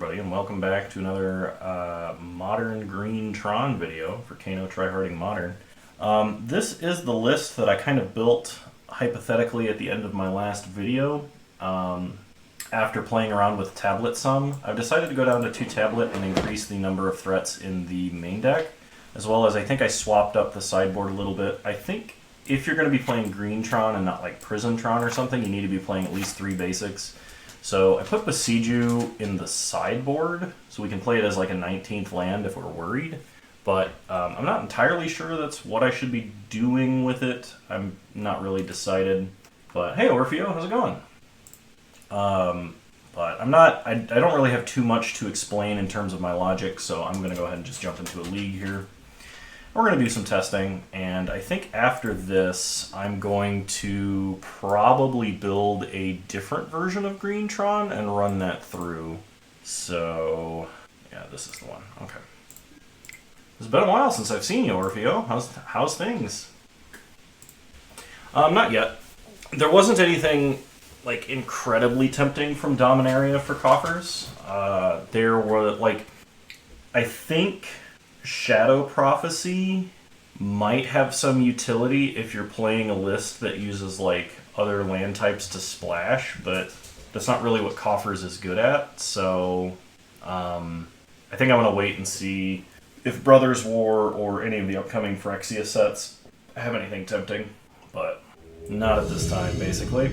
everybody, and welcome back to another Modern Green Tron video for Kano Tryharding Modern. This is the list that I kind of built hypothetically at the end of my last video. After playing around with tablet some, I've decided to go down to 2 tablet and increase the number of threats in the main deck, as well as I think I swapped up the sideboard a little bit. I think if you're going to be playing Green Tron and not like Prison Tron or something, you need to be playing at least 3 basics. So I put Boseiju in the sideboard, so we can play it as like a 19th land if we're worried. But I'm not entirely sure that's what I should be doing with it. I'm not really decided. But hey, Orfeo, how's it going? But I don't really have too much to explain in terms of my logic, so I'm going to go ahead and just jump into a league here. We're going to do some testing, and I think after this, I'm going to probably build a different version of Green Tron and run that through. So, yeah, this is the one. Okay. It's been a while since I've seen you, Orfeo. How's things? Not yet. There wasn't anything like incredibly tempting from Dominaria for coffers. There were like, I think Shadow Prophecy might have some utility if you're playing a list that uses like other land types to splash, but that's not really what coffers is good at. So I think I'm gonna wait and see if Brothers War or any of the upcoming Phyrexia sets have anything tempting, but not at this time, basically.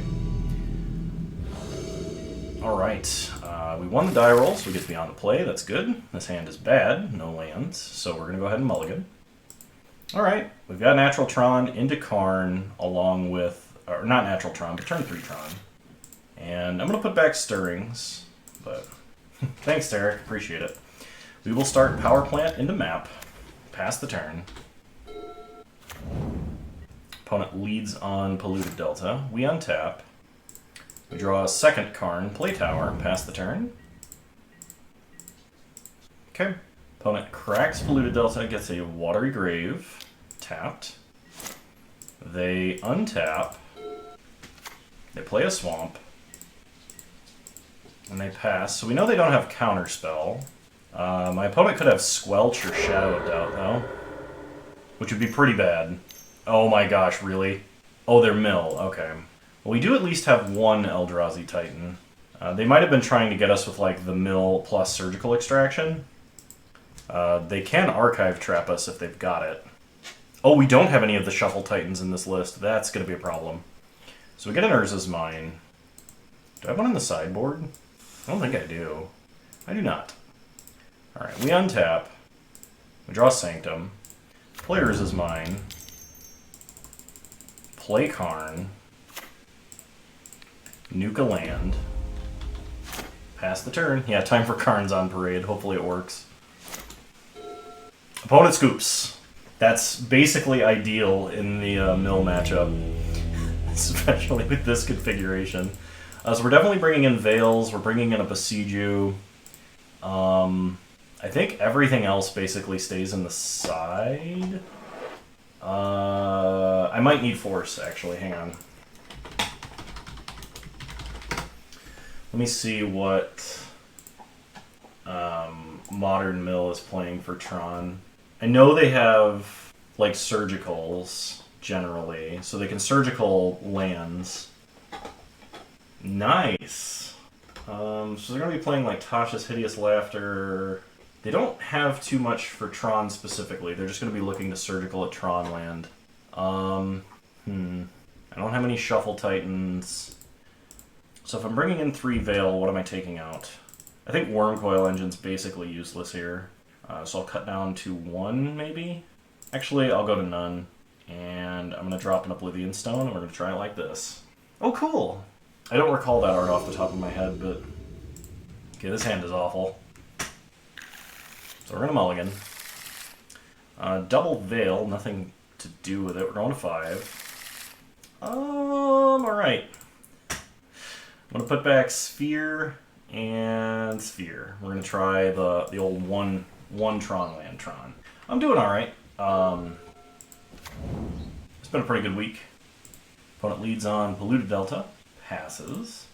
Alright, we won the die roll, so we get beyond the play. That's good. This hand is bad, no lands, so we're going to go ahead and mulligan. Alright, we've got Natural Tron into Karn, along with, or not Natural Tron, but turn 3 Tron. And I'm going to put back Stirrings, but thanks, Derek, appreciate it. We will start Powerplant into map, pass the turn. Opponent leads on Polluted Delta. We untap. We draw a second Karn, play tower, pass the turn. Okay. Opponent cracks Polluted Delta, gets a Watery Grave, tapped. They untap. They play a swamp. And they pass. So we know they don't have Counterspell. My opponent could have Squelch or Shadow of Doubt, though. Which would be pretty bad. Oh my gosh, really? Oh, they're mill, okay. Well, we do at least have one Eldrazi Titan. They might have been trying to get us with like the mill plus surgical extraction. They can archive trap us if they've got it. Oh, we don't have any of the shuffle Titans in this list. That's going to be a problem. So we get an Urza's Mine. Do I have one in the sideboard? I don't think I do. I do not. Alright, we untap. We draw Sanctum. Play Urza's Mine. Play Karn. Nuke a land. Pass the turn. Yeah, time for Karns on parade. Hopefully it works. Opponent scoops. That's basically ideal in the mill matchup. Especially with this configuration. So we're definitely bringing in Veils. We're bringing in a Boseiju. I think everything else basically stays in the side. I might need Force, actually. Hang on. Let me see what Modern Mill is playing for Tron. I know they have like surgicals generally, so they can surgical lands. Nice. So they're going to be playing like Tasha's Hideous Laughter. They don't have too much for Tron specifically. They're just going to be looking to surgical at Tron land. I don't have any Shuffle Titans. So if I'm bringing in 3 Veil, what am I taking out? I think Wurmcoil Engine's basically useless here. So I'll cut down to 1, maybe? Actually, I'll go to none. And I'm going to drop an Oblivion Stone, and we're going to try it like this. Oh, cool! I don't recall that art off the top of my head, but... Okay, this hand is awful. So we're going to mulligan. Double Veil, nothing to do with it. We're going to 5. Alright. I'm going to put back Sphere and Sphere. We're going to try the old one Tron land Tron. I'm doing alright. It's been a pretty good week. Opponent leads on Polluted Delta. Passes.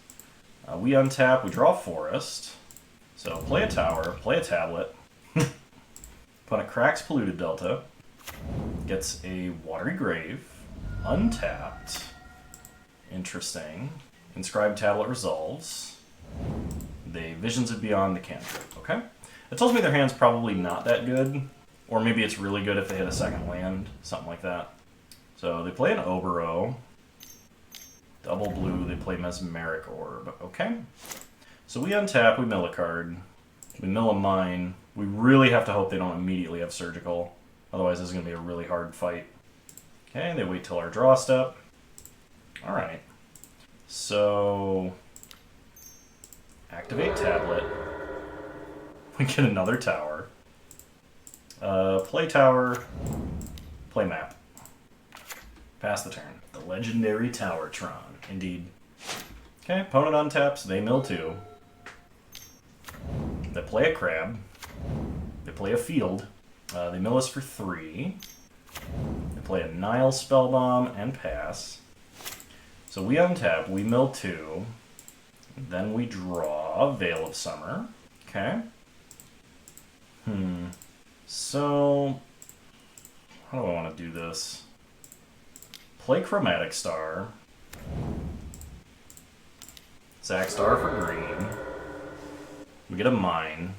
We untap, we draw Forest. So play a tower, play a tablet. Opponent cracks Polluted Delta. Gets a Watery Grave. Untapped. Interesting. Inscribed Tablet resolves. They Visions of Beyond the cantrip. Okay. It tells me their hand's probably not that good. Or maybe it's really good if they hit a second land. Something like that. So they play an Obero. Double blue, they play Mesmeric Orb. Okay. So we untap, we mill a card. We mill a mine. We really have to hope they don't immediately have Surgical. Otherwise this is going to be a really hard fight. Okay, they wait till our draw step. Alright. So... activate Tablet. We get another tower. Play tower. Play map. Pass the turn. The legendary Tower Tron. Indeed. Okay, opponent untaps. They mill 2. They play a crab. They play a field. They mill us for 3. They play a Nile Spellbomb and pass. So we untap. We mill 2. Then we draw Veil of Summer. Okay. So, how do I want to do this? Play Chromatic Star. Zack Star for green. We get a mine.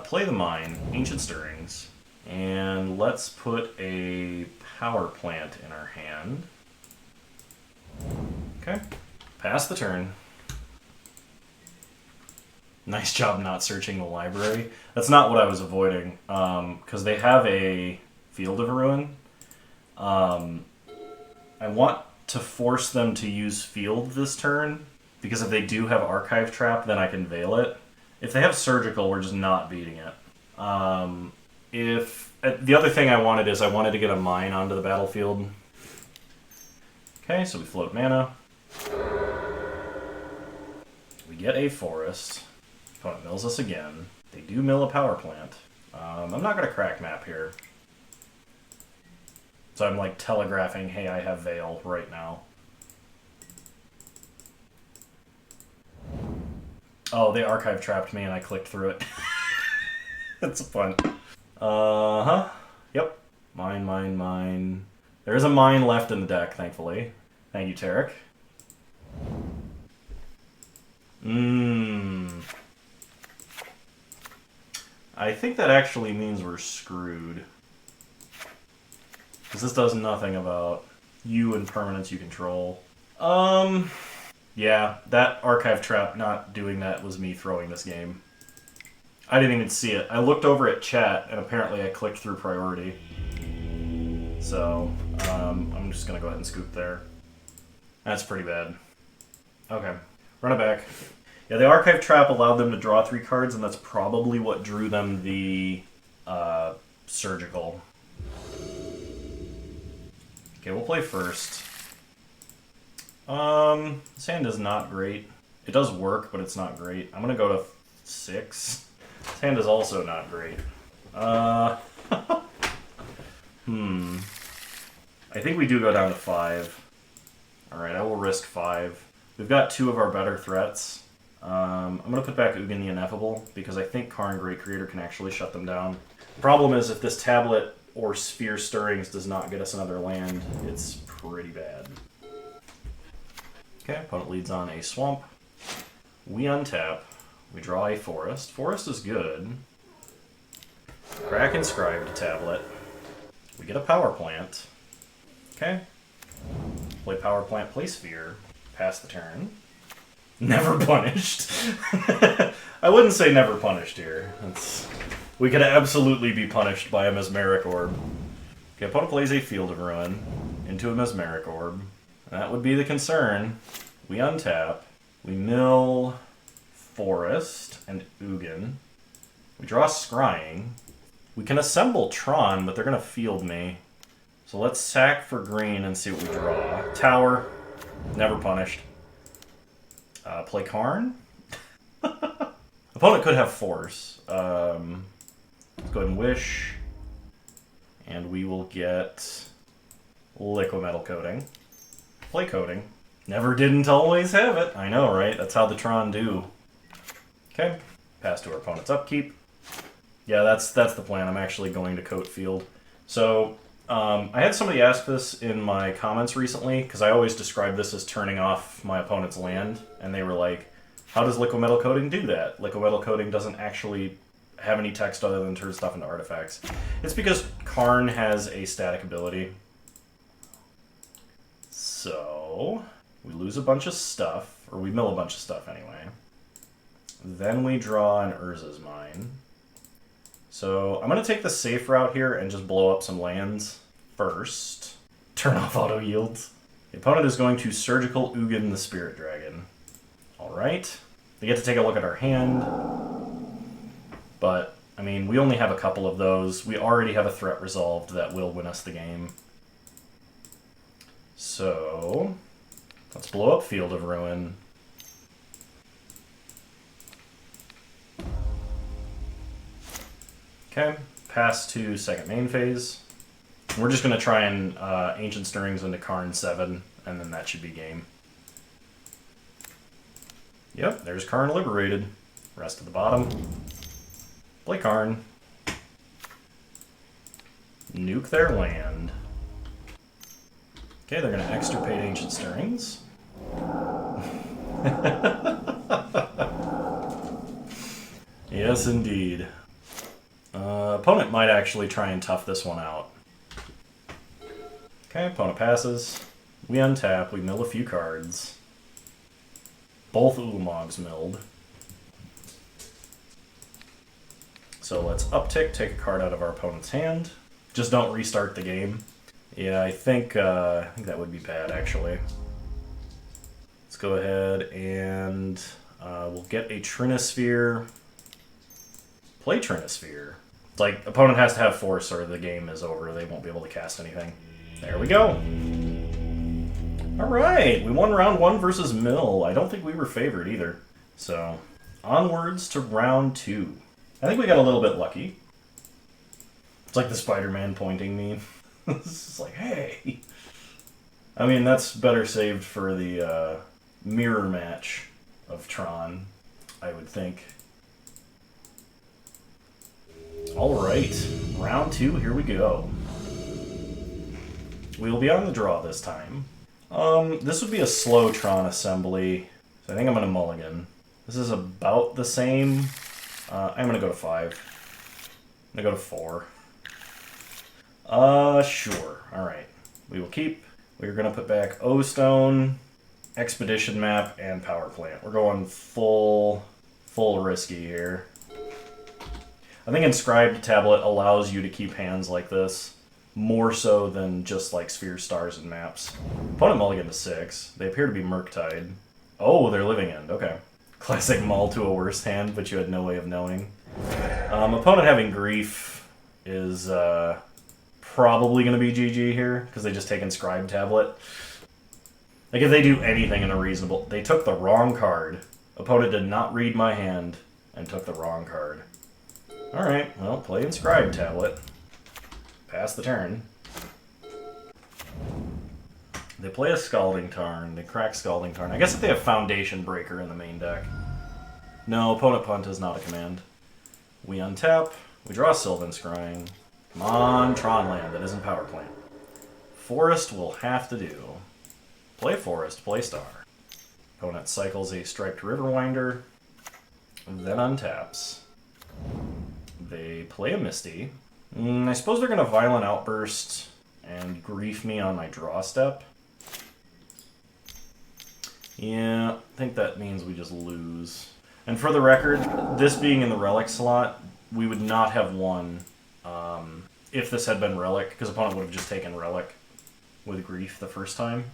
Play the mine, Ancient Stirrings. And let's put a power plant in our hand. Okay. Pass the turn. Nice job not searching the library. That's not what I was avoiding, because they have a Field of Ruin. I want to force them to use Field this turn, because if they do have Archive Trap, then I can Veil it. If they have Surgical, we're just not beating it. The other thing I wanted is I wanted to get a mine onto the battlefield. Okay, so we float mana. We get a forest. Opponent mills us again. They do mill a power plant. I'm not going to crack map here. So I'm like telegraphing, hey, I have Veil right now. Oh, they archive trapped me and I clicked through it. That's fun. Uh-huh. Yep. Mine. There is a mine left in the deck, thankfully. Thank you, Tarek. I think that actually means we're screwed. Because this does nothing about you and permanents you control. Yeah, that archive trap not doing that was me throwing this game. I didn't even see it. I looked over at chat, and apparently I clicked through priority. So, I'm just going to go ahead and scoop there. That's pretty bad. Okay, run it back. Yeah, the archive trap allowed them to draw 3 cards, and that's probably what drew them the Surgical. Okay, we'll play first. This hand is not great. It does work, but it's not great. I'm gonna go to 6. This hand is also not great. I think we do go down to 5. Alright, I will risk 5. We've got 2 of our better threats. I'm gonna put back Ugin the Ineffable, because I think Karn Great Creator can actually shut them down. The problem is, if this tablet or Sphere Stirrings does not get us another land, it's pretty bad. Okay, opponent leads on a swamp. We untap. We draw a forest. Forest is good. Crack Inscribed Tablet. We get a power plant. Okay. Play power plant, play sphere. Pass the turn. Never punished. I wouldn't say never punished here. We could absolutely be punished by a Mesmeric Orb. Okay, opponent plays a Field of Ruin into a Mesmeric Orb. That would be the concern. We untap. We mill Forest and Ugin. We draw Scrying. We can assemble Tron, but they're going to field me. So let's sack for green and see what we draw. Tower. Never punished. Play Karn. Opponent could have Force. Let's go ahead and Wish. And we will get Liquimetal Coating. Play Coating. Never didn't always have it. I know, right? That's how the Tron do. Okay. pass to our opponent's upkeep. Yeah, that's the plan. I'm actually going to coat field. So, I had somebody ask this in my comments recently, because I always describe this as turning off my opponent's land, and they were like, how does Liquimetal Coating do that? Liquimetal Coating doesn't actually have any text other than turn stuff into artifacts. It's because Karn has a static ability. So, we lose a bunch of stuff, or we mill a bunch of stuff anyway. Then we draw an Urza's Mine. So, I'm going to take the safe route here and just blow up some lands first. Turn off auto yields. The opponent is going to Surgical Ugin the Spirit Dragon. Alright. They get to take a look at our hand. But, I mean, we only have a couple of those. We already have a threat resolved that will win us the game. So, let's blow up Field of Ruin. Okay, pass to second main phase. We're just going to try and Ancient Stirrings into Karn 7, and then that should be game. Yep, there's Karn Liberated. Rest at the bottom. Play Karn. Nuke their land. Okay, they're going to extirpate Ancient Stirrings. Yes, indeed. Opponent might actually try and tough this one out. Okay, opponent passes. We untap, we mill a few cards. Both Ulamogs milled. So let's uptick, take a card out of our opponent's hand. Just don't restart the game. Yeah, I think that would be bad, actually. Let's go ahead and we'll get a Trinisphere. Play Trinisphere. It's like, opponent has to have force or the game is over. They won't be able to cast anything. There we go. Alright, we won round 1 versus Mill. I don't think we were favored either. So, onwards to round 2. I think we got a little bit lucky. It's like the Spider-Man pointing me. It's like, hey! I mean, that's better saved for the mirror match of Tron, I would think. Alright, round 2, here we go. We will be on the draw this time. This would be a slow Tron assembly, so I think I'm going to mulligan. This is about the same. I'm going to go to 5. I'm going to go to 4. Sure. Alright. We will keep. We're going to put back O-Stone, Expedition Map, and Power Plant. We're going full risky here. I think Inscribed Tablet allows you to keep hands like this, more so than just like Sphere, Stars, and Maps. Opponent mulligan to 6. They appear to be Murktide. Oh, they're Living End. Okay. Classic mull to a worse hand, but you had no way of knowing. Opponent having Grief is probably going to be GG here, because they just take Inscribed Tablet. Like, if they do anything in a reasonable... They took the wrong card. Opponent did not read my hand, and took the wrong card. Alright, well, play Inscribed Tablet. Pass the turn. They play a Scalding Tarn. They crack Scalding Tarn. I guess if they have Foundation Breaker in the main deck. No, opponent punt is not a command. We untap. We draw Sylvan Scrying. Come on, Tron land. That isn't Power Plant. Forest will have to do. Play Forest, play Star. Opponent cycles a Striped Riverwinder. Then untaps. They play a Misty. I suppose they're going to Violent Outburst and Grief me on my draw step. Yeah, I think that means we just lose. And for the record, this being in the Relic slot, we would not have won if this had been Relic, because opponent would have just taken Relic with Grief the first time.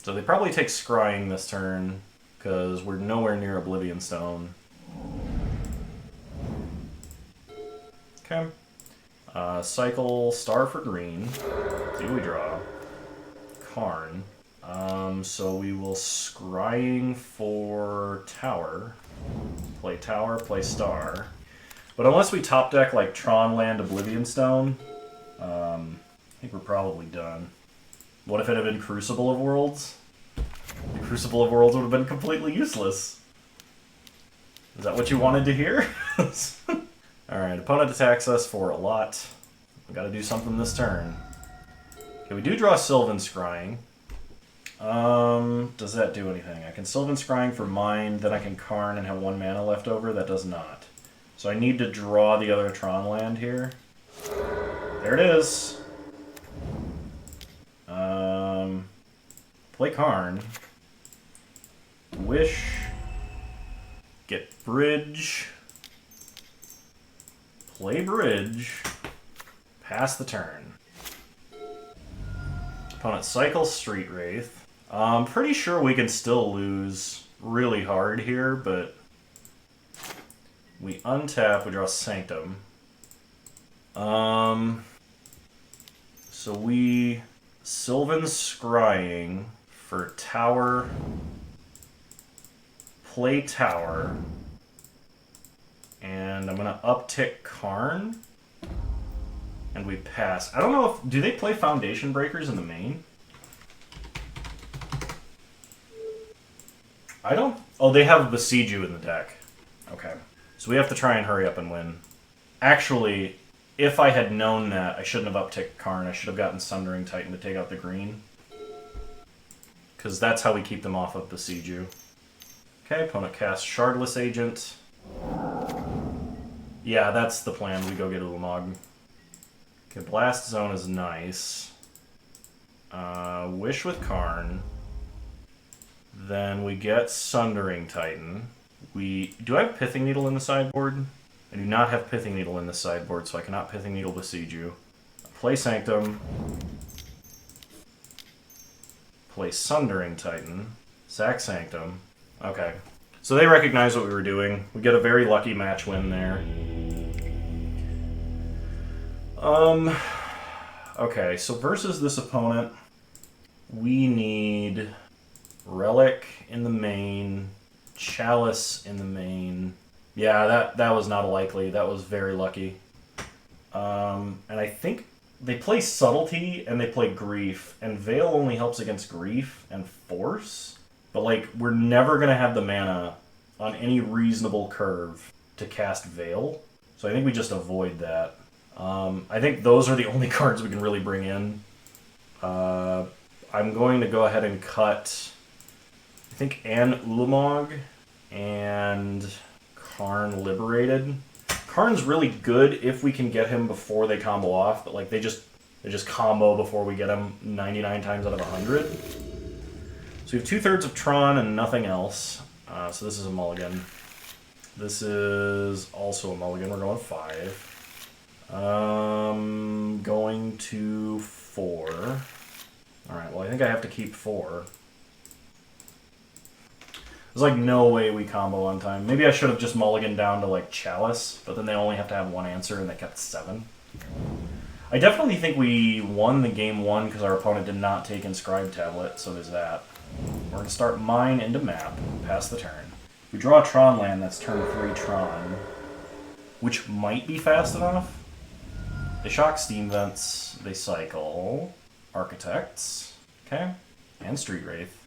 So they probably take Scrying this turn, because we're nowhere near Oblivion Stone. Okay. Cycle Star for green. Do we draw? Karn. So we will Scrying for Tower. Play Tower, play Star. But unless we top deck like Tron land Oblivion Stone, I think we're probably done. What if it had been Crucible of Worlds? The Crucible of Worlds would have been completely useless. Is that what you wanted to hear? Alright, opponent attacks us for a lot. We gotta do something this turn. Okay, we do draw Sylvan Scrying. Does that do anything? I can Sylvan Scrying for mine, then I can Karn and have 1 mana left over. That does not. So I need to draw the other Tron land here. There it is. Play Karn. Wish. Get Bridge. Play Bridge. Pass the turn. Opponent cycles Street Wraith. I'm pretty sure we can still lose really hard here, but we untap, we draw Sanctum. So we Sylvan Scrying for Tower, play Tower, and I'm gonna uptick Karn, and we pass. I don't know if, do they play Foundation Breakers in the main? I don't, oh, they have Boseiju in the deck. Okay. So we have to try and hurry up and win. Actually, if I had known that, I shouldn't have upticked Karn. I should have gotten Sundering Titan to take out the green. Because that's how we keep them off of Boseiju. Okay, opponent casts Shardless Agent. Yeah, that's the plan. We go get Ulamog. Okay, Blast Zone is nice. Wish with Karn. Then we get Sundering Titan. Do I have Pithing Needle in the sideboard? I do not have Pithing Needle in the sideboard, so I cannot Pithing Needle Boseiju. Play Sanctum. Play Sundering Titan. Sack Sanctum. Okay. So they recognize what we were doing. We get a very lucky match win there. Okay, so versus this opponent, we need Relic in the main, Chalice in the main. Yeah, that was not likely. That was very lucky. And I think they play Subtlety and they play Grief, and Veil only helps against Grief and Force. But, like, we're never going to have the mana on any reasonable curve to cast Veil. So I think we just avoid that. I think those are the only cards we can really bring in. I'm going to go ahead and cut, I think, an Ulamog and Karn Liberated. Karn's really good if we can get him before they combo off, but like they just combo before we get him 99 times out of 100. So we have 2/3 of Tron and nothing else. So this is a mulligan. This is also a mulligan. We're going 5. Going to 4. Alright, well I think I have to keep 4. There's like no way we combo on time. Maybe I should have just mulliganed down to like Chalice, but then they only have to have 1 answer and they kept 7. I definitely think we won the game 1 because our opponent did not take Inscribed Tablet, so there's that. We're going to start mine into map, pass the turn. We draw a Tron land, that's turn 3 Tron, which might be fast enough. They shock Steam Vents, they cycle Architects, okay, and Street Wraith.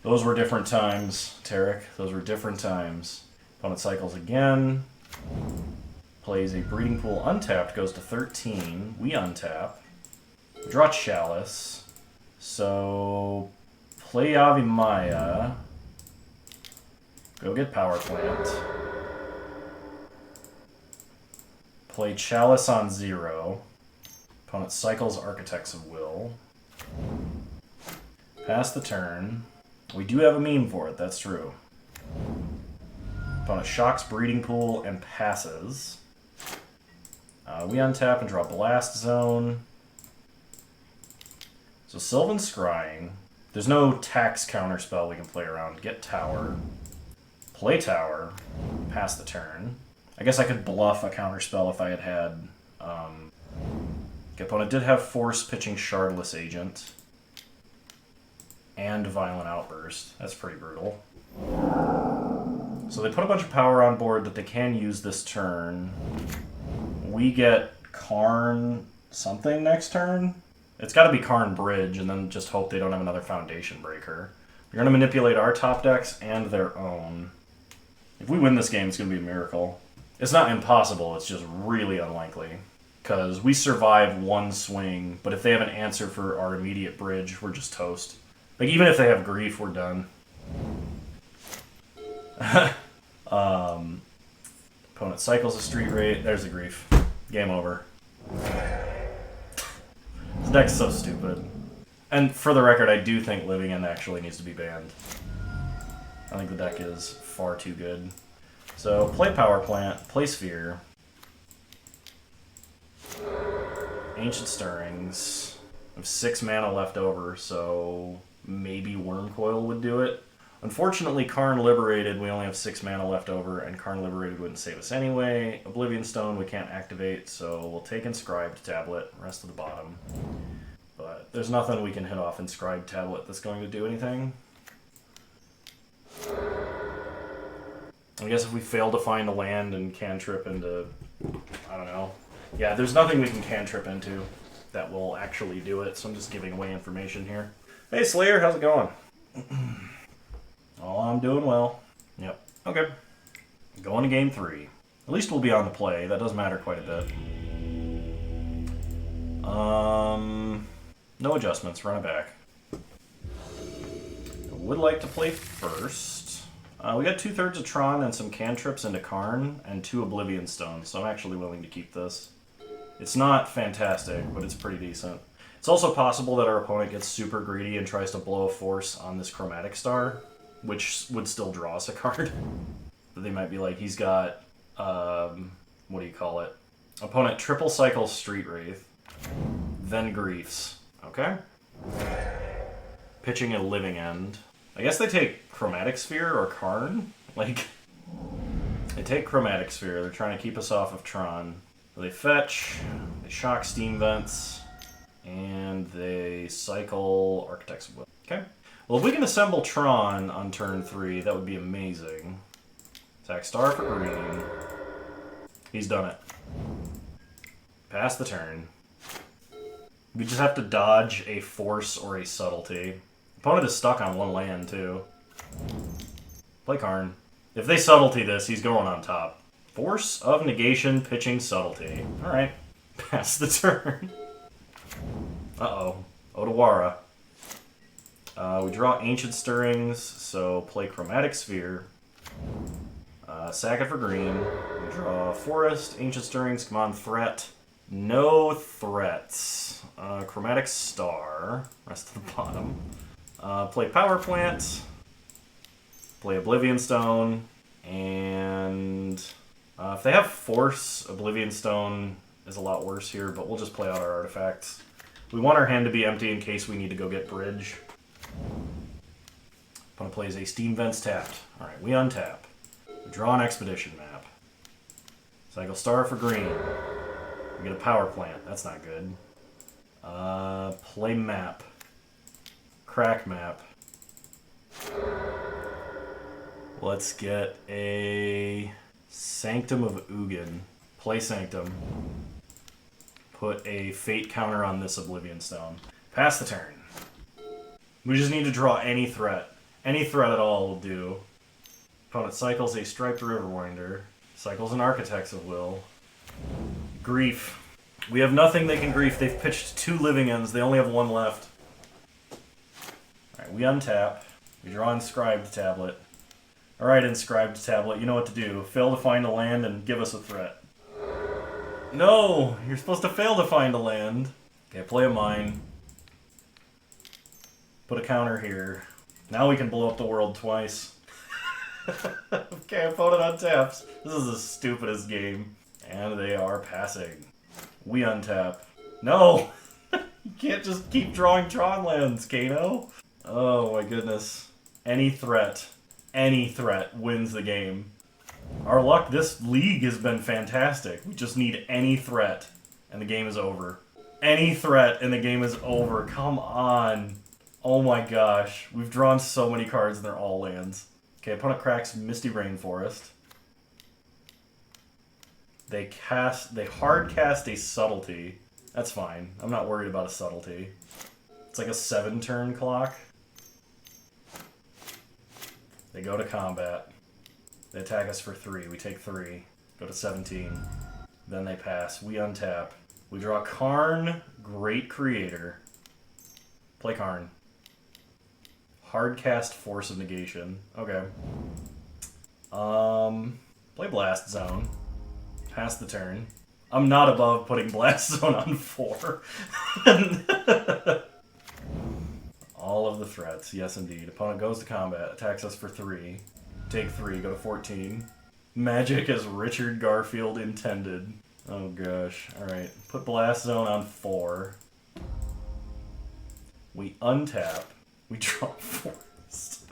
Those were different times, Tarek. Those were different times. Opponent cycles again. Plays a Breeding Pool untapped, goes to 13. We untap. We draw Chalice. So, play Yavimaya. Go get powerplant. Play Chalice on 0. Opponent cycles Architects of Will. Pass the turn. We do have a meme for it, that's true. Opponent shocks Breeding Pool and passes. We untap and draw Blast Zone. So Sylvan Scrying. There's no tax counter spell we can play around. Get Tower. Play Tower. Pass the turn. I guess I could bluff a counter spell if I had had... The opponent did have Force pitching Shardless Agent. And Violent Outburst. That's pretty brutal. So they put a bunch of power on board that they can use this turn. We get Karn something next turn. It's got to be Karn Bridge, and then just hope they don't have another Foundation Breaker. They're going to manipulate our top decks and their own. If we win this game, it's going to be a miracle. It's not impossible, it's just really unlikely. Because we survive one swing, but if they have an answer for our immediate bridge, we're just toast. Like, even if they have grief, we're done. Opponent cycles a street rate. There's the grief. Game over. This deck's so stupid. And for the record, I do think Living End actually needs to be banned. I think the deck is far too good. So, play Power Plant, play Sphere. Ancient Stirrings. I have 6 mana left over, so maybe Wurmcoil would do it. Unfortunately, Karn Liberated, we only have 6 mana left over, and Karn Liberated wouldn't save us anyway. Oblivion Stone we can't activate, so we'll take Inscribed Tablet, rest of the bottom. But there's nothing we can hit off Inscribed Tablet that's going to do anything. I guess if we fail to find a land and cantrip into, I don't know. Yeah, there's nothing we can cantrip into that will actually do it, so I'm just giving away information here. Hey Slayer, how's it going? Oh, I'm doing well. Yep. Okay. Going to game 3. At least we'll be on the play. That does matter quite a bit. No adjustments. Run it back. I would like to play first. We got 2/3 of Tron and some cantrips into Karn and 2 Oblivion Stones, so I'm actually willing to keep this. It's not fantastic, but it's pretty decent. It's also possible that our opponent gets super greedy and tries to blow a force on this Chromatic Star, which would still draw us a card. They might be like, he's got, what do you call it? Opponent triple cycle Street Wraith, then Griefs. Okay? Pitching a Living End. I guess they take Chromatic Sphere or Karn? Like, they take Chromatic Sphere. They're trying to keep us off of Tron. They fetch, they shock Steam Vents, and they cycle Architect's Will. Okay? Well, if we can assemble Tron on turn 3, that would be amazing. Attack Star for green. He's done it. Pass the turn. We just have to dodge a Force or a Subtlety. Opponent is stuck on 1 land, too. Play Karn. If they Subtlety this, he's going on top. Force of Negation, pitching Subtlety. Alright. Pass the turn. Uh-oh. Odawara. We draw Ancient Stirrings, so play Chromatic Sphere. Sack it for green. We draw Forest, Ancient Stirrings, come on, threat. No threats. Chromatic Star, rest of the bottom. Play Power Plant. Play Oblivion Stone. And if they have Force, Oblivion Stone is a lot worse here, but we'll just play out our artifacts. We want our hand to be empty in case we need to go get Bridge. Opponent plays a Steam Vents tapped. Alright, we untap. We draw an Expedition map. Cycle Star for green. We get a Power Plant. That's not good. Play map. Crack map. Let's get a Sanctum of Ugin. Play Sanctum. Put a Fate counter on this Oblivion Stone. Pass the turn. We just need to draw any threat. Any threat at all will do. Opponent cycles a Striped Riverwinder. Cycles an Architects of Will. Grief. We have nothing they can grief. They've pitched 2 Living Ends. They only have 1 left. Alright, we untap. We draw Inscribed Tablet. Alright, Inscribed Tablet, you know what to do. Fail to find a land and give us a threat. No! You're supposed to fail to find a land. Okay, play a mine. Put a counter here. Now we can blow up the world twice. Okay, opponent untaps. This is the stupidest game. And they are passing. We untap. No! You can't just keep drawing Tron lands, Kano. Oh my goodness. Any threat wins the game. Our luck this league has been fantastic. We just need any threat, and the game is over. Any threat, and the game is over. Come on. Oh my gosh. We've drawn so many cards, and they're all lands. Okay, opponent cracks Misty Rainforest. They hard cast a Subtlety. That's fine. I'm not worried about a Subtlety. It's like a 7-turn clock. They go to combat. They attack us for 3. We take 3. Go to 17. Then they pass. We untap. We draw Karn, Great Creator. Play Karn. Hardcast Force of Negation. Okay. Play Blast Zone. Pass the turn. I'm not above putting Blast Zone on 4. All of the threats. Yes, indeed. Opponent goes to combat. Attacks us for 3. Take 3. Go to 14. Magic as Richard Garfield intended. Oh gosh. Alright. Put Blast Zone on 4. We untap. We draw Forest.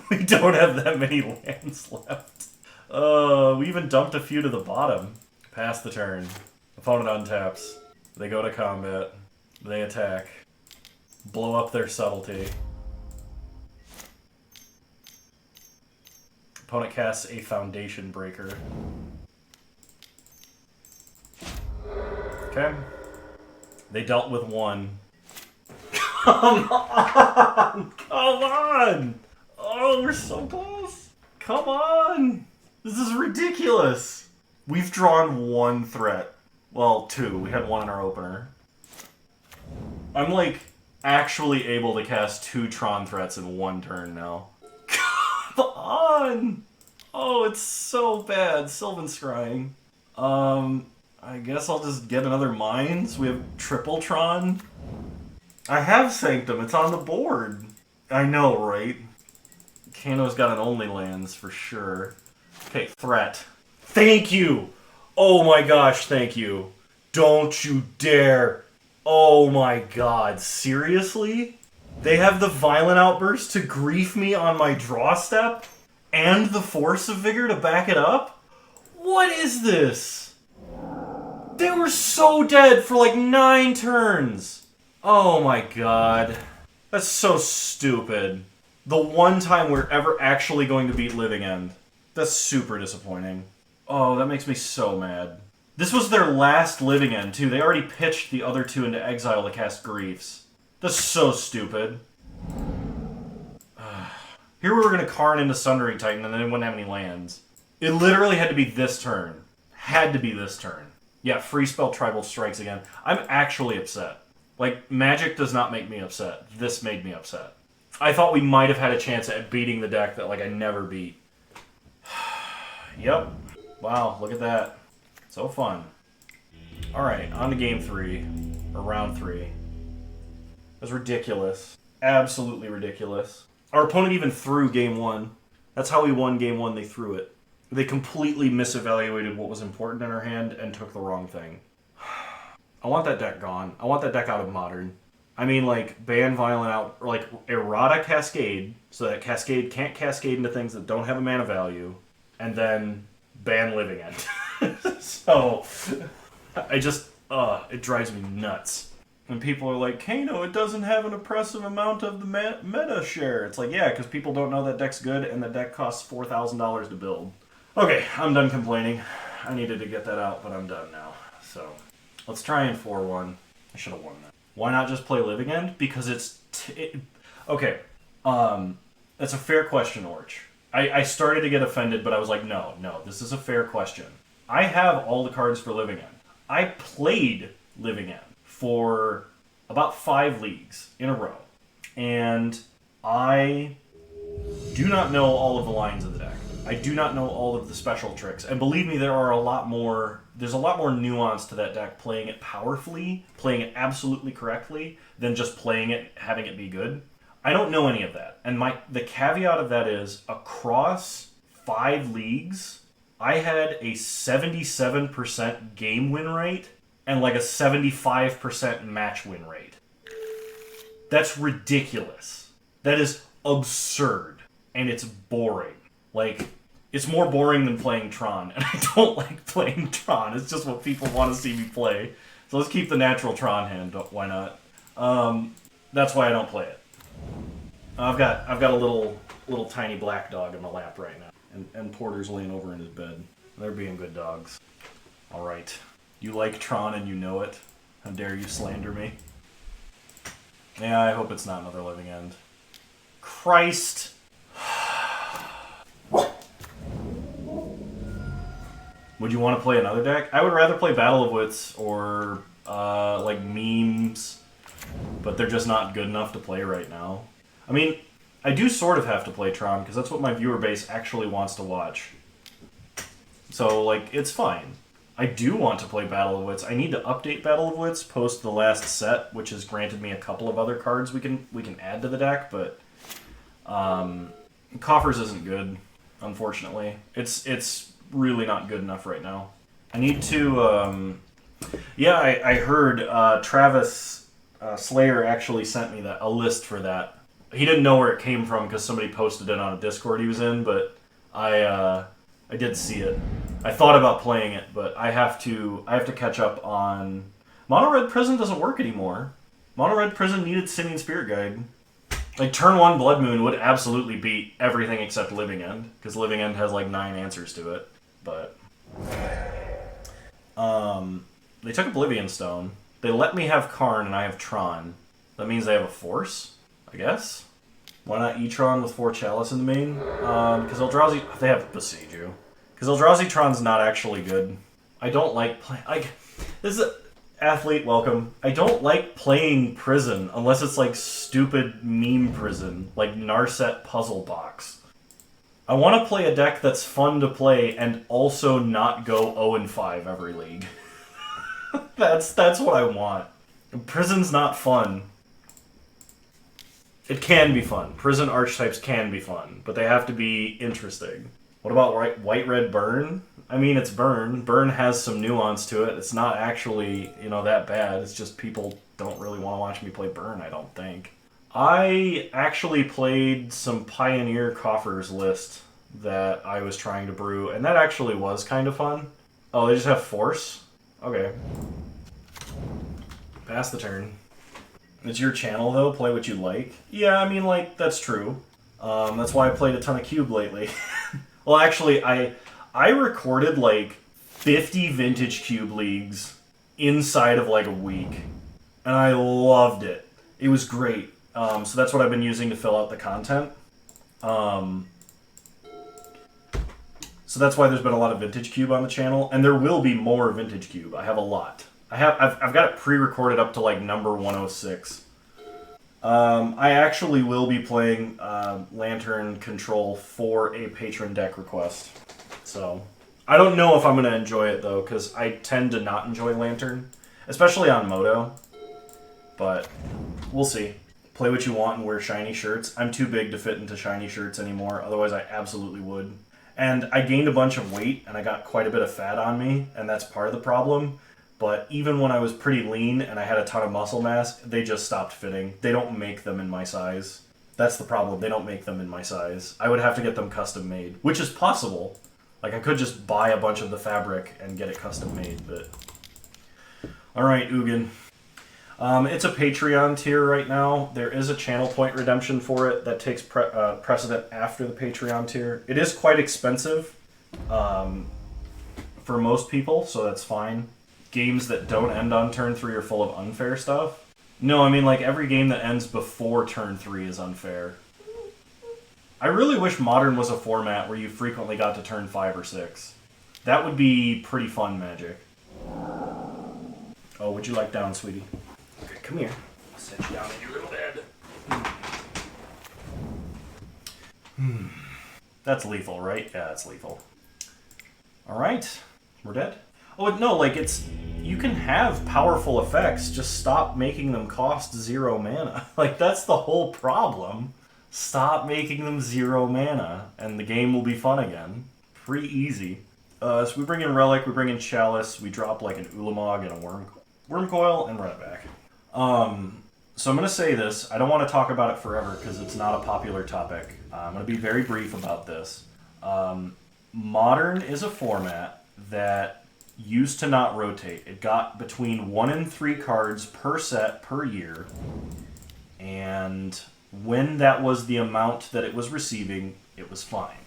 We don't have that many lands left. We even dumped a few to the bottom. Pass the turn. Opponent untaps. They go to combat. They attack. Blow up their subtlety. Opponent casts a Foundation Breaker. Okay. They dealt with 1. Come on! Come on! Oh, we're so close! Come on! This is ridiculous! We've drawn 1 threat. Well, 2. We had 1 in our opener. I'm like actually able to cast 2 Tron threats in 1 turn now. Come on! Oh, it's so bad. Sylvan Scrying. I guess I'll just get another Mines. We have triple Tron. I have Sanctum. It's on the board. I know, right? Kano's got an Onlylands for sure. Okay, threat. Thank you! Oh my gosh, thank you. Don't you dare. Oh my god, seriously? They have the Violent Outburst to grief me on my draw step? And the Force of Vigor to back it up? What is this? They were so dead for like 9 turns. Oh my god. That's so stupid. The one time we're ever actually going to beat Living End. That's super disappointing. Oh, that makes me so mad. This was their last Living End, too. They already pitched the other 2 into exile to cast Griefs. That's so stupid. Here we were going to Karn into Sundering Titan, and then it wouldn't have any lands. It literally had to be this turn. Had to be this turn. Yeah, free spell Tribal Strikes again. I'm actually upset. Like, Magic does not make me upset. This made me upset. I thought we might have had a chance at beating the deck that, like, I never beat. Yep. Wow, look at that. So fun. Alright, on to game 3. Or round 3. It was ridiculous. Absolutely ridiculous. Our opponent even threw game 1. That's how we won game 1, they threw it. They completely misevaluated what was important in our hand and took the wrong thing. I want that deck gone. I want that deck out of Modern. I mean, like, ban Violent Out, or like, Errata Cascade, so that Cascade can't cascade into things that don't have a mana value, and then ban Living End. So, I just, it drives me nuts. And people are like, Kano, it doesn't have an oppressive amount of the meta share. It's like, yeah, because people don't know that deck's good, and the deck costs $4,000 to build. Okay, I'm done complaining. I needed to get that out, but I'm done now. So, let's try and 4-1. I should have won that. Why not just play Living End? Because it's... Okay, that's a fair question, Orch. I started to get offended, but I was like, no, this is a fair question. I have all the cards for Living End. I played Living End for about 5 leagues in a row. And I do not know all of the lines of the deck. I do not know all of the special tricks. And believe me, there's a lot more nuance to that deck, playing it powerfully, playing it absolutely correctly, than just playing it, having it be good. I don't know any of that. And the caveat of that is, across 5 leagues, I had a 77% game win rate and like a 75% match win rate. That's ridiculous. That is absurd. And it's boring. Like, it's more boring than playing Tron, and I don't like playing Tron. It's just what people want to see me play. So let's keep the natural Tron hand. Why not? That's why I don't play it. I've got a little tiny black dog in my lap right now, and Porter's laying over in his bed. They're being good dogs. All right, you like Tron and you know it. How dare you slander me? Yeah, I hope it's not another Living End. Christ. Would you want to play another deck? I would rather play Battle of Wits or like memes, but they're just not good enough to play right now. I mean, I do sort of have to play Tron because that's what my viewer base actually wants to watch. So like, it's fine. I do want to play Battle of Wits. I need to update Battle of Wits post the last set, which has granted me a couple of other cards we can add to the deck, but Coffers isn't good, unfortunately. It's really not good enough right now. I need to yeah, I heard Travis Slayer actually sent me a list for that. He didn't know where it came from because somebody posted it on a Discord he was in, but I did see it. I thought about playing it, but I have to catch up on... Mono Red Prison doesn't work anymore. Mono Red Prison needed Simian Spirit Guide. Like, turn 1 Blood Moon would absolutely beat everything except Living End, because Living End has like 9 answers to it. But they took Oblivion Stone. They let me have Karn and I have Tron. That means they have a Force, I guess. Why not E-Tron with 4 Chalice in the main? Because Eldrazi... They have Boseiju. Because Eldrazi Tron's not actually good. I don't like playing... This is... Athlete, welcome. I don't like playing Prison unless it's like stupid meme Prison, like Narset Puzzle Box. I want to play a deck that's fun to play and also not go 0-5 every league. That's what I want. Prison's not fun. It can be fun. Prison archetypes can be fun, but they have to be interesting. What about White-Red Burn? I mean, it's Burn. Burn has some nuance to it. It's not actually, that bad. It's just people don't really want to watch me play Burn, I don't think. I actually played some Pioneer Coffers list that I was trying to brew, and that actually was kind of fun. Oh, they just have Force? Okay. Pass the turn. It's your channel, though. Play what you like. Yeah, I mean, that's true. That's why I played a ton of Cube lately. Well, actually, I recorded, 50 Vintage Cube Leagues inside of, a week. And I loved it. It was great. So that's what I've been using to fill out the content. So that's why there's been a lot of Vintage Cube on the channel. And there will be more Vintage Cube. I have a lot. I've got it pre-recorded up to, number 106. I actually will be playing Lantern Control for a patron deck request. So, I don't know if I'm going to enjoy it, though, because I tend to not enjoy Lantern, especially on Moto. But, we'll see. Play what you want and wear shiny shirts. I'm too big to fit into shiny shirts anymore, otherwise I absolutely would. And I gained a bunch of weight, and I got quite a bit of fat on me, and that's part of the problem. But even when I was pretty lean and I had a ton of muscle mass, they just stopped fitting. They don't make them in my size. That's the problem. They don't make them in my size. I would have to get them custom made, which is possible. I could just buy a bunch of the fabric and get it custom made, but... Alright, Ugin. It's a Patreon tier right now. There is a channel point redemption for it that takes precedent after the Patreon tier. It is quite expensive for most people, so that's fine. Games that don't end on turn 3 are full of unfair stuff. No, I mean, every game that ends before turn 3 is unfair. I really wish Modern was a format where you frequently got to turn 5 or 6. That would be pretty fun, Magic. Oh, would you like down, sweetie? Okay, come here. I'll set you down in your little bed. That's lethal, right? Yeah, that's lethal. Alright. We're dead? Oh, no, it's... You can have powerful effects, just stop making them cost 0 mana. That's the whole problem. Stop making them 0 mana, and the game will be fun again. Pretty easy. So we bring in Relic, we bring in Chalice, we drop an Ulamog and a Wurmcoil, and run it back. So I'm going to say this. I don't want to talk about it forever, because it's not a popular topic. I'm going to be very brief about this. Modern is a format that used to not rotate. It got between 1 and 3 cards per set per year, and when that was the amount that it was receiving, it was fine.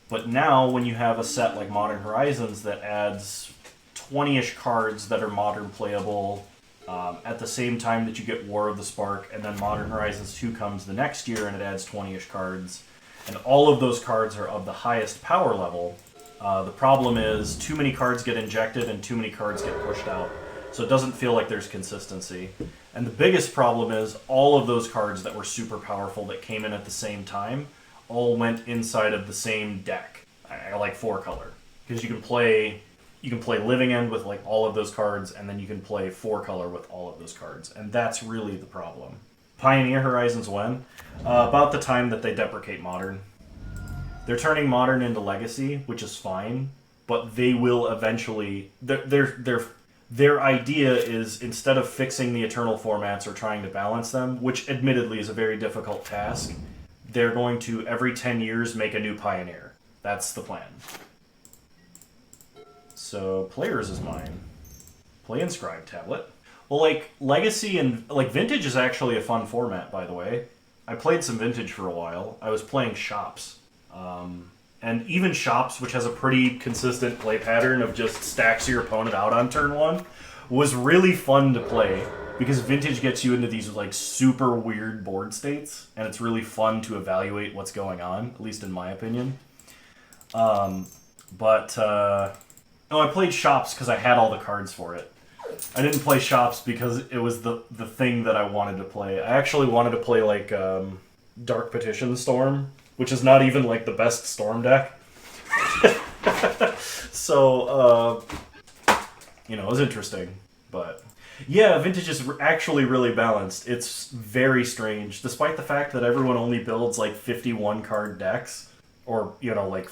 But now, when you have a set like Modern Horizons that adds 20-ish cards that are Modern playable, at the same time that you get War of the Spark, and then Modern Horizons 2 comes the next year and it adds 20-ish cards, and all of those cards are of the highest power level, The problem is too many cards get injected and too many cards get pushed out. So it doesn't feel like there's consistency. And the biggest problem is all of those cards that were super powerful that came in at the same time all went inside of the same deck. I like 4-color. Because you can play Living End with like all of those cards, and then you can play 4-color with all of those cards. And that's really the problem. Pioneer Horizons when? About the time that they deprecate Modern. They're turning Modern into Legacy, which is fine, but they will eventually... Their idea is, instead of fixing the Eternal formats or trying to balance them, which admittedly is a very difficult task, they're going to, every 10 years, make a new Pioneer. That's the plan. So, Players is mine. Play Inscribed Tablet. Well, like, Legacy and... Like, Vintage is actually a fun format, by the way. I played some Vintage for a while. I was playing Shops. And even Shops, which has a pretty consistent play pattern of just stacks your opponent out on turn 1, was really fun to play because Vintage gets you into these like super weird board states, and it's really fun to evaluate what's going on, at least in my opinion. No, I played Shops because I had all the cards for it. I didn't play Shops because it was the thing that I wanted to play. I actually wanted to play like Dark Petition Storm, which is not even, like, the best Storm deck. So, you know, it was interesting. But, yeah, Vintage is actually really balanced. It's very strange. Despite the fact that everyone only builds, like, 51-card decks. Or, you know, like...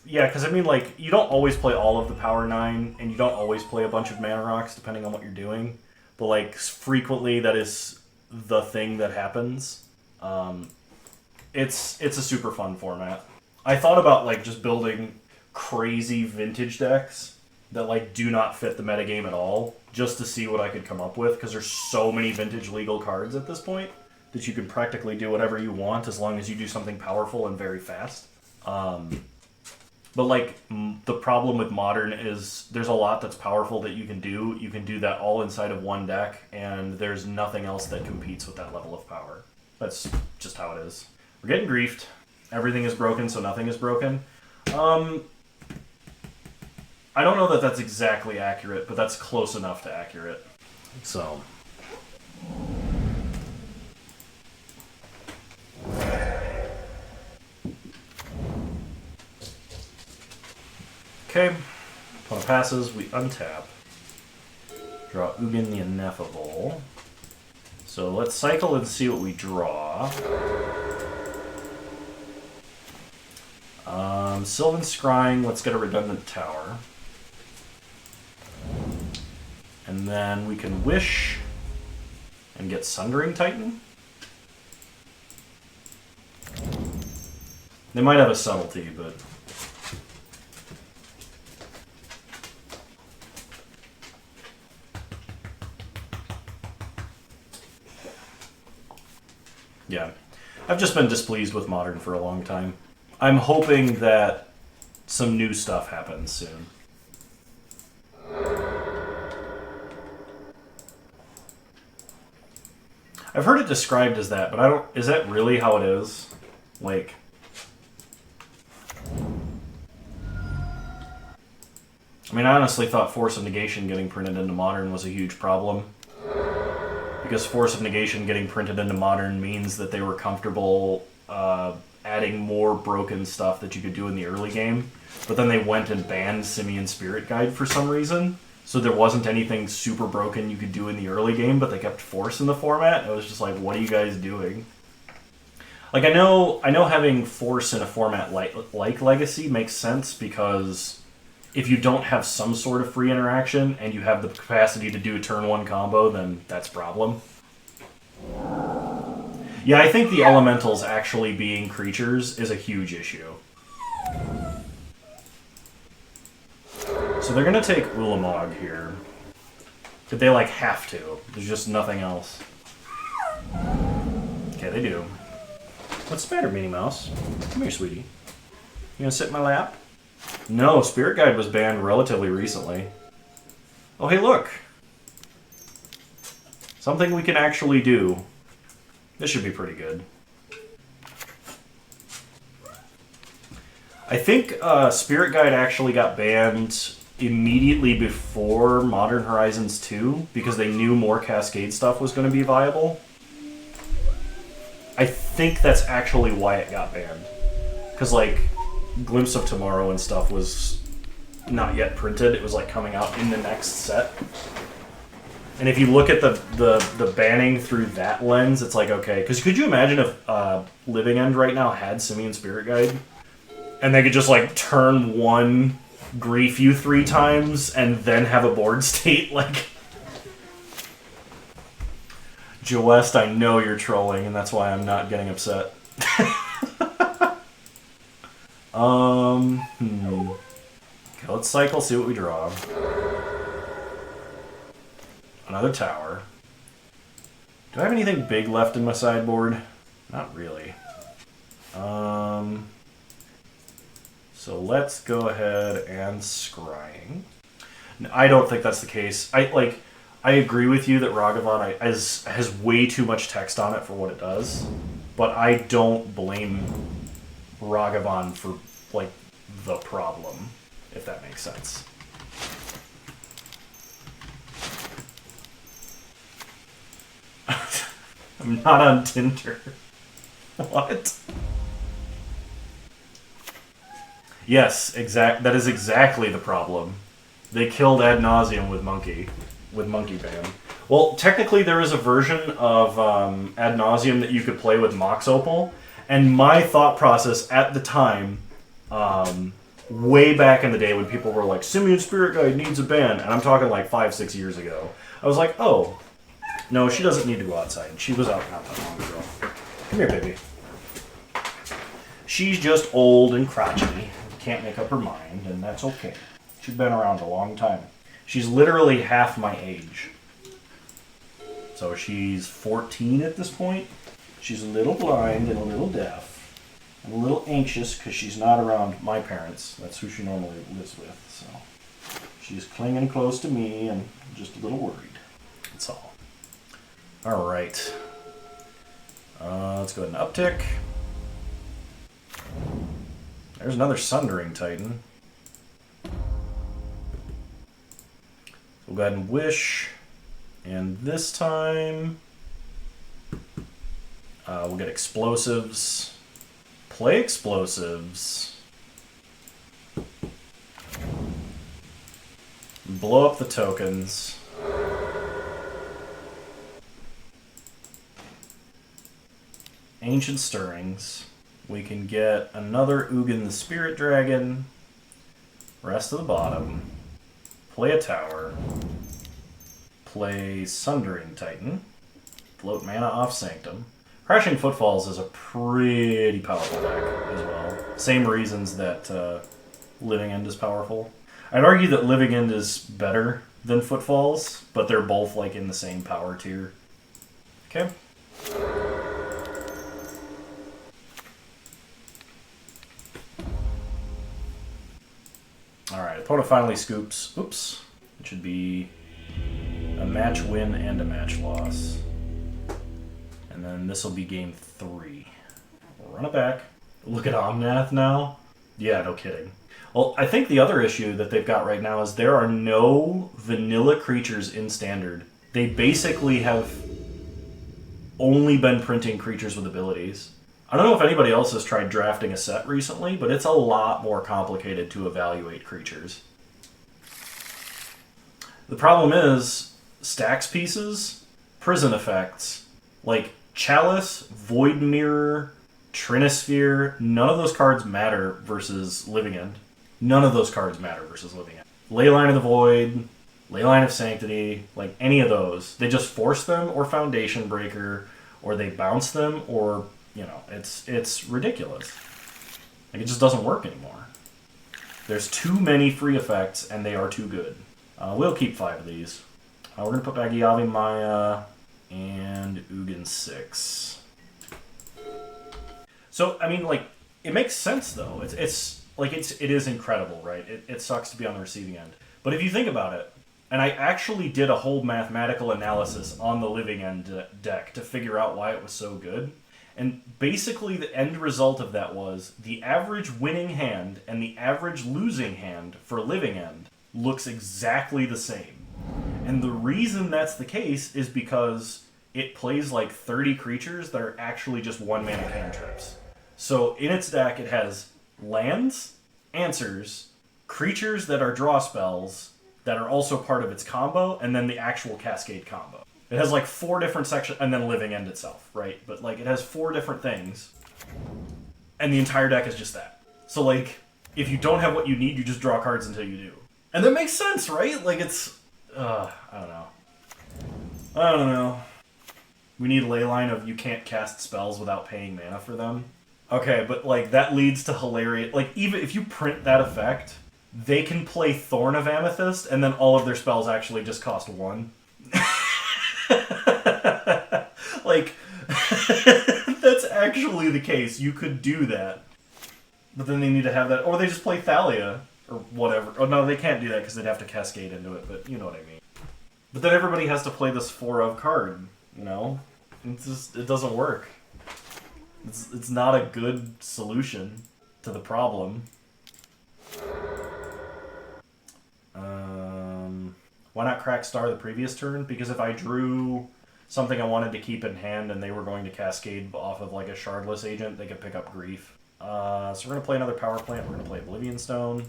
Yeah, because, I mean, like, you don't always play all of the Power 9, and you don't always play a bunch of Mana Rocks, depending on what you're doing. But, like, frequently that is the thing that happens. It's a super fun format. I thought about like just building crazy Vintage decks that like do not fit the metagame at all, just to see what I could come up with, because there's so many Vintage legal cards at this point that you can practically do whatever you want as long as you do something powerful and very fast. But like the problem with Modern is there's a lot that's powerful that you can do. You can do that all inside of one deck, and there's nothing else that competes with that level of power. That's just how it is. We're getting griefed. Everything is broken, so nothing is broken. I don't know that that's exactly accurate, but that's close enough to accurate. So. Okay. Opponent passes, we untap. Draw Ugin the Ineffable. So let's cycle and see what we draw. Sylvan Scrying, let's get a redundant tower. And then we can wish and get Sundering Titan. They might have a subtlety, but... Yeah. I've just been displeased with Modern for a long time. I'm hoping that some new stuff happens soon. I've heard it described as that, but I don't... Is that really how it is? Like... I mean, I honestly thought Force of Negation getting printed into Modern was a huge problem. Because Force of Negation getting printed into Modern means that they were comfortable adding more broken stuff that you could do in the early game. But then they went and banned Simian Spirit Guide for some reason. So there wasn't anything super broken you could do in the early game, but they kept Force in the format. I was just like, what are you guys doing? Like, I know having Force in a format like Legacy makes sense, because if you don't have some sort of free interaction and you have the capacity to do a turn 1 combo, then that's a problem. Yeah, I think the elementals actually being creatures is a huge issue. So they're going to take Ulamog here. But they, like, have to. There's just nothing else. Okay, they do. What's the matter, Minnie Mouse? Come here, sweetie. You gonna sit in my lap? No, Spirit Guide was banned relatively recently. Oh, hey, look! Something we can actually do. This should be pretty good. I think Spirit Guide actually got banned immediately before Modern Horizons 2 because they knew more Cascade stuff was going to be viable. I think that's actually why it got banned. Because, like, Glimpse of Tomorrow and stuff was not yet printed. It was, like, coming out in the next set. And if you look at the banning through that lens, it's like, okay. Because could you imagine if Living End right now had Simian Spirit Guide? And they could just, like, turn one grief you 3 times and then have a board state, like... Joe West, I know you're trolling, and that's why I'm not getting upset. Okay, let's cycle, see what we draw. Another tower. Do I have anything big left in my sideboard? Not really. So let's go ahead and Scrying. I don't think that's the case. I agree with you that Ragavan has way too much text on it for what it does, but I don't blame Ragavan for, like, the problem, if that makes sense. I'm not on Tinder. What? Yes, that is exactly the problem. They killed Ad Nauseam with Monkey Ban. Well, technically there is a version of Ad Nauseam that you could play with Mox Opal, and my thought process at the time, way back in the day when people were like, Simian Spirit Guide needs a ban, and I'm talking like 5-6 years ago, I was like, oh, no, she doesn't need to go outside. She was out not that long ago. Come here, baby. She's just old and crotchety, can't make up her mind, and that's okay. She's been around a long time. She's literally half my age. So she's 14 at this point. She's a little blind and a little deaf. And a little anxious because she's not around my parents. That's who she normally lives with. So she's clinging close to me and just a little worried. That's all. Alright. Let's go ahead and uptick. There's another Sundering Titan. We'll go ahead and wish, and this time we'll get explosives, play explosives, blow up the tokens, Ancient Stirrings. We can get another Ugin the Spirit Dragon, rest of the bottom. Play a tower, play Sundering Titan, float mana off Sanctum. Crashing Footfalls is a pretty powerful deck as well. Same reasons that Living End is powerful. I'd argue that Living End is better than Footfalls, but they're both like in the same power tier. Okay. Alright, opponent finally scoops. Oops. It should be a match win and a match loss. And then this will be game 3. We'll run it back. Look at Omnath now. Yeah, no kidding. Well, I think the other issue that they've got right now is there are no vanilla creatures in Standard. They basically have only been printing creatures with abilities. I don't know if anybody else has tried drafting a set recently, but it's a lot more complicated to evaluate creatures. The problem is, stacks pieces, prison effects, like Chalice, Void Mirror, Trinisphere, none of those cards matter versus Living End. None of those cards matter versus Living End. Leyline of the Void, Leyline of Sanctity, like any of those, they just force them or Foundation Breaker, or they bounce them, or, you know, it's ridiculous. Like, it just doesn't work anymore. There's too many free effects, and they are too good. We'll keep 5 of these. We're going to put back Yavimaya and Ugin 6. So, I mean, like, it makes sense, though. It is incredible, right? It sucks to be on the receiving end. But if you think about it, and I actually did a whole mathematical analysis on the Living End deck to figure out why it was so good, And basically the end result of that was the average winning hand and the average losing hand for living end looks exactly the same. And the reason that's the case is because it plays like 30 creatures that are actually just 1-mana cantrips. So in its deck it has lands, answers, creatures that are draw spells that are also part of its combo, and then the actual Cascade combo. It has like 4 different sections, and then Living End itself, right? But like it has 4 different things, and the entire deck is just that. So like, if you don't have what you need, you just draw cards until you do. And that makes sense, right? Like it's, I don't know. We need a ley line of you can't cast spells without paying mana for them. Okay, but like that leads to hilarious, like even if you print that effect, they can play Thorn of Amethyst, and then all of their spells actually just cost 1. Like, that's actually the case. You could do that. But then they need to have that, or they just play Thalia, or whatever. Oh no, they can't do that because they'd have to Cascade into it, but you know what I mean. But then everybody has to play this 4-of card, you know? It doesn't work. It's not a good solution to the problem. Why not crack Star the previous turn? Because if I drew something I wanted to keep in hand and they were going to Cascade off of like a Shardless agent, they could pick up Grief. So we're going to play another Power Plant. We're going to play Oblivion Stone.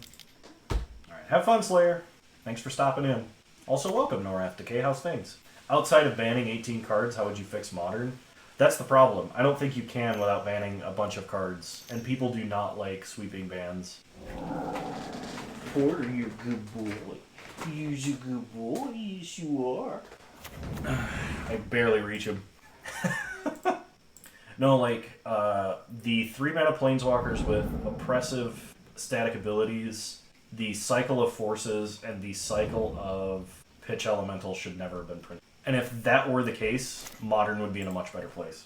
Alright, have fun, Slayer. Thanks for stopping in. Also, welcome, Norath Decay. How's things? Outside of banning 18 cards, how would you fix Modern? That's the problem. I don't think you can without banning a bunch of cards. And people do not like sweeping bans. Porter, you're a good boy. You're a good boy. Yes, you are. I barely reach him. No, like, the 3-mana Planeswalkers with oppressive static abilities, the Cycle of Forces, and the Cycle of Pitch Elemental should never have been printed. And if that were the case, Modern would be in a much better place.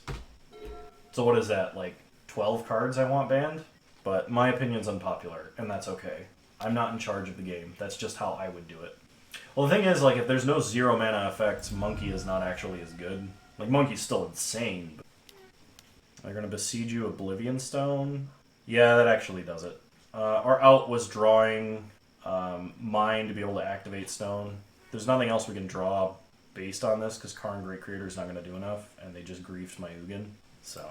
So what is that, like 12 cards I want banned? But my opinion's unpopular, and that's okay. I'm not in charge of the game. That's just how I would do it. Well, the thing is, like, if there's no 0-mana effects, Monkey is not actually as good. Like, Monkey's still insane. But they're going to Boseiju Oblivion Stone. Yeah, that actually does it. Our out was drawing Mine to be able to activate Stone. There's nothing else we can draw based on this, because Karn Great Creator is not going to do enough, and they just griefed my Ugin. So...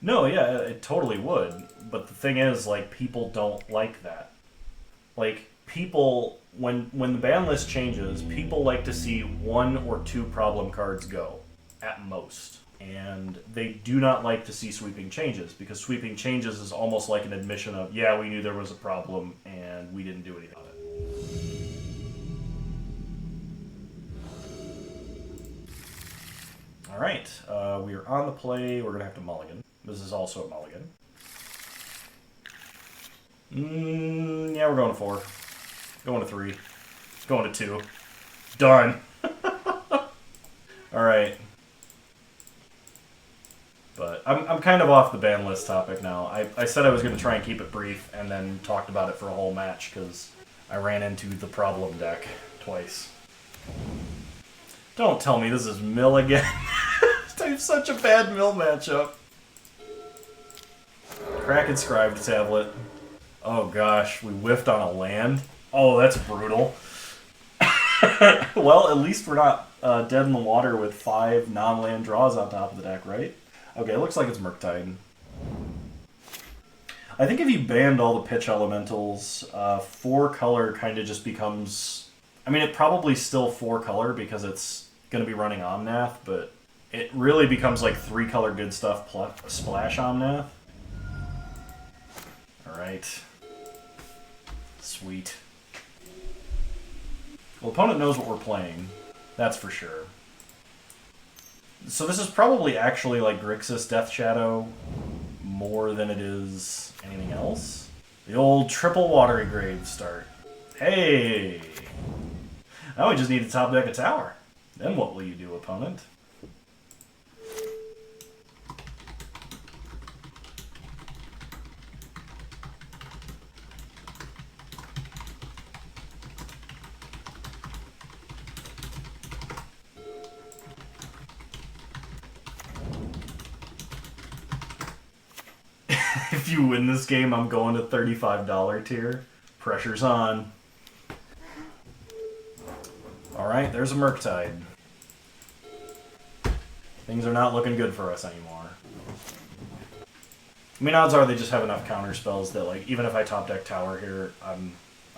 No, yeah, it totally would. But the thing is, like, people don't like that. Like, people, when the ban list changes, people like to see 1 or 2 problem cards go, at most. And they do not like to see sweeping changes, because sweeping changes is almost like an admission of, yeah, we knew there was a problem, and we didn't do anything about it. Alright, we are on the play. We're going to have to mulligan. This is also a mulligan. Yeah, we're going to 4. Going to 3. Going to 2. Done. Alright. But I'm kind of off the ban list topic now. I said I was going to try and keep it brief, and then talked about it for a whole match, because I ran into the problem deck twice. Don't tell me this is Mill again. I have such a bad Mill matchup. Crack Inscribed Tablet. Oh gosh, we whiffed on a land. Oh, that's brutal. Well, at least we're not dead in the water with 5 non-land draws on top of the deck, right? Okay, it looks like it's Murktide. I think if you banned all the pitch elementals, 4-color kind of just becomes... I mean, it probably still 4-color because it's going to be running Omnath, but it really becomes like 3-color good stuff plus Splash Omnath. Alright. Sweet. Well, opponent knows what we're playing. That's for sure. So this is probably actually like Grixis Death Shadow more than it is anything else. The old triple Watery Grave start. Hey! Now we just need to top deck a tower. Then what will you do, opponent? If you win this game, I'm going to $35 tier. Pressure's on. Alright, there's a Murktide. Things are not looking good for us anymore. I mean, odds are they just have enough counter spells that, like, even if I top deck Tower here, I'm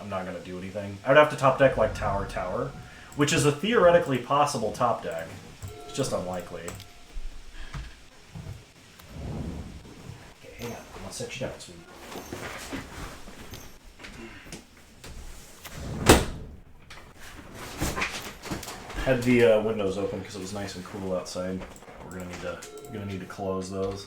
not going to do anything. I would have to top deck, like, Tower, which is a theoretically possible top deck. It's just unlikely. Okay, hang on. I'm going to set you down, sweetie. Had the windows open because it was nice and cool outside. We're gonna need to close those.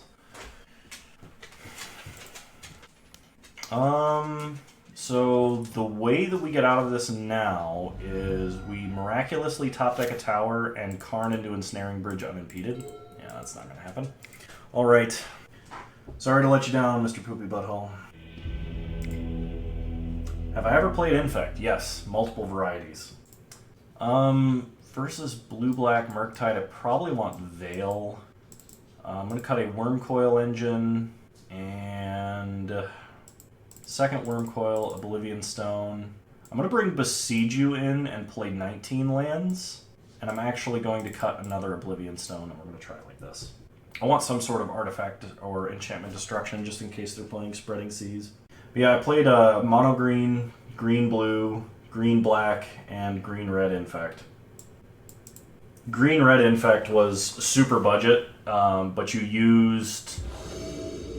So the way that we get out of this now is we miraculously top deck a tower and Karn into Ensnaring Bridge unimpeded. Yeah, that's not gonna happen. All right. Sorry to let you down, Mr. Poopy Butthole. Have I ever played Infect? Yes, multiple varieties. Versus blue-black Murktide, I probably want Veil. I'm going to cut a Wurmcoil Engine and second Wurmcoil, Oblivion Stone. I'm going to bring Boseiju in and play 19 lands, and I'm actually going to cut another Oblivion Stone, and we're going to try it like this. I want some sort of artifact or enchantment destruction just in case they're playing Spreading Seas. But yeah, I played mono green, green blue, green black, and green red Infect. Green red Infect was super budget, but you used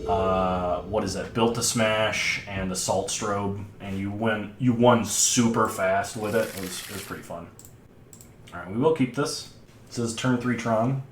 what is that? Built to Smash and Assault Strobe, and you won super fast with it. It was pretty fun. All right, we will keep this. This is turn 3 Tron.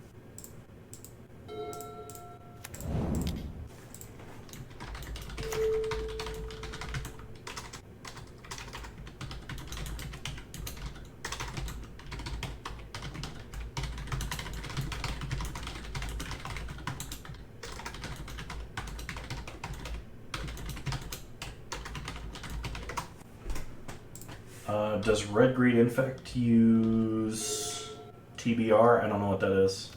Does Red Green Infect use TBR? I don't know what that is.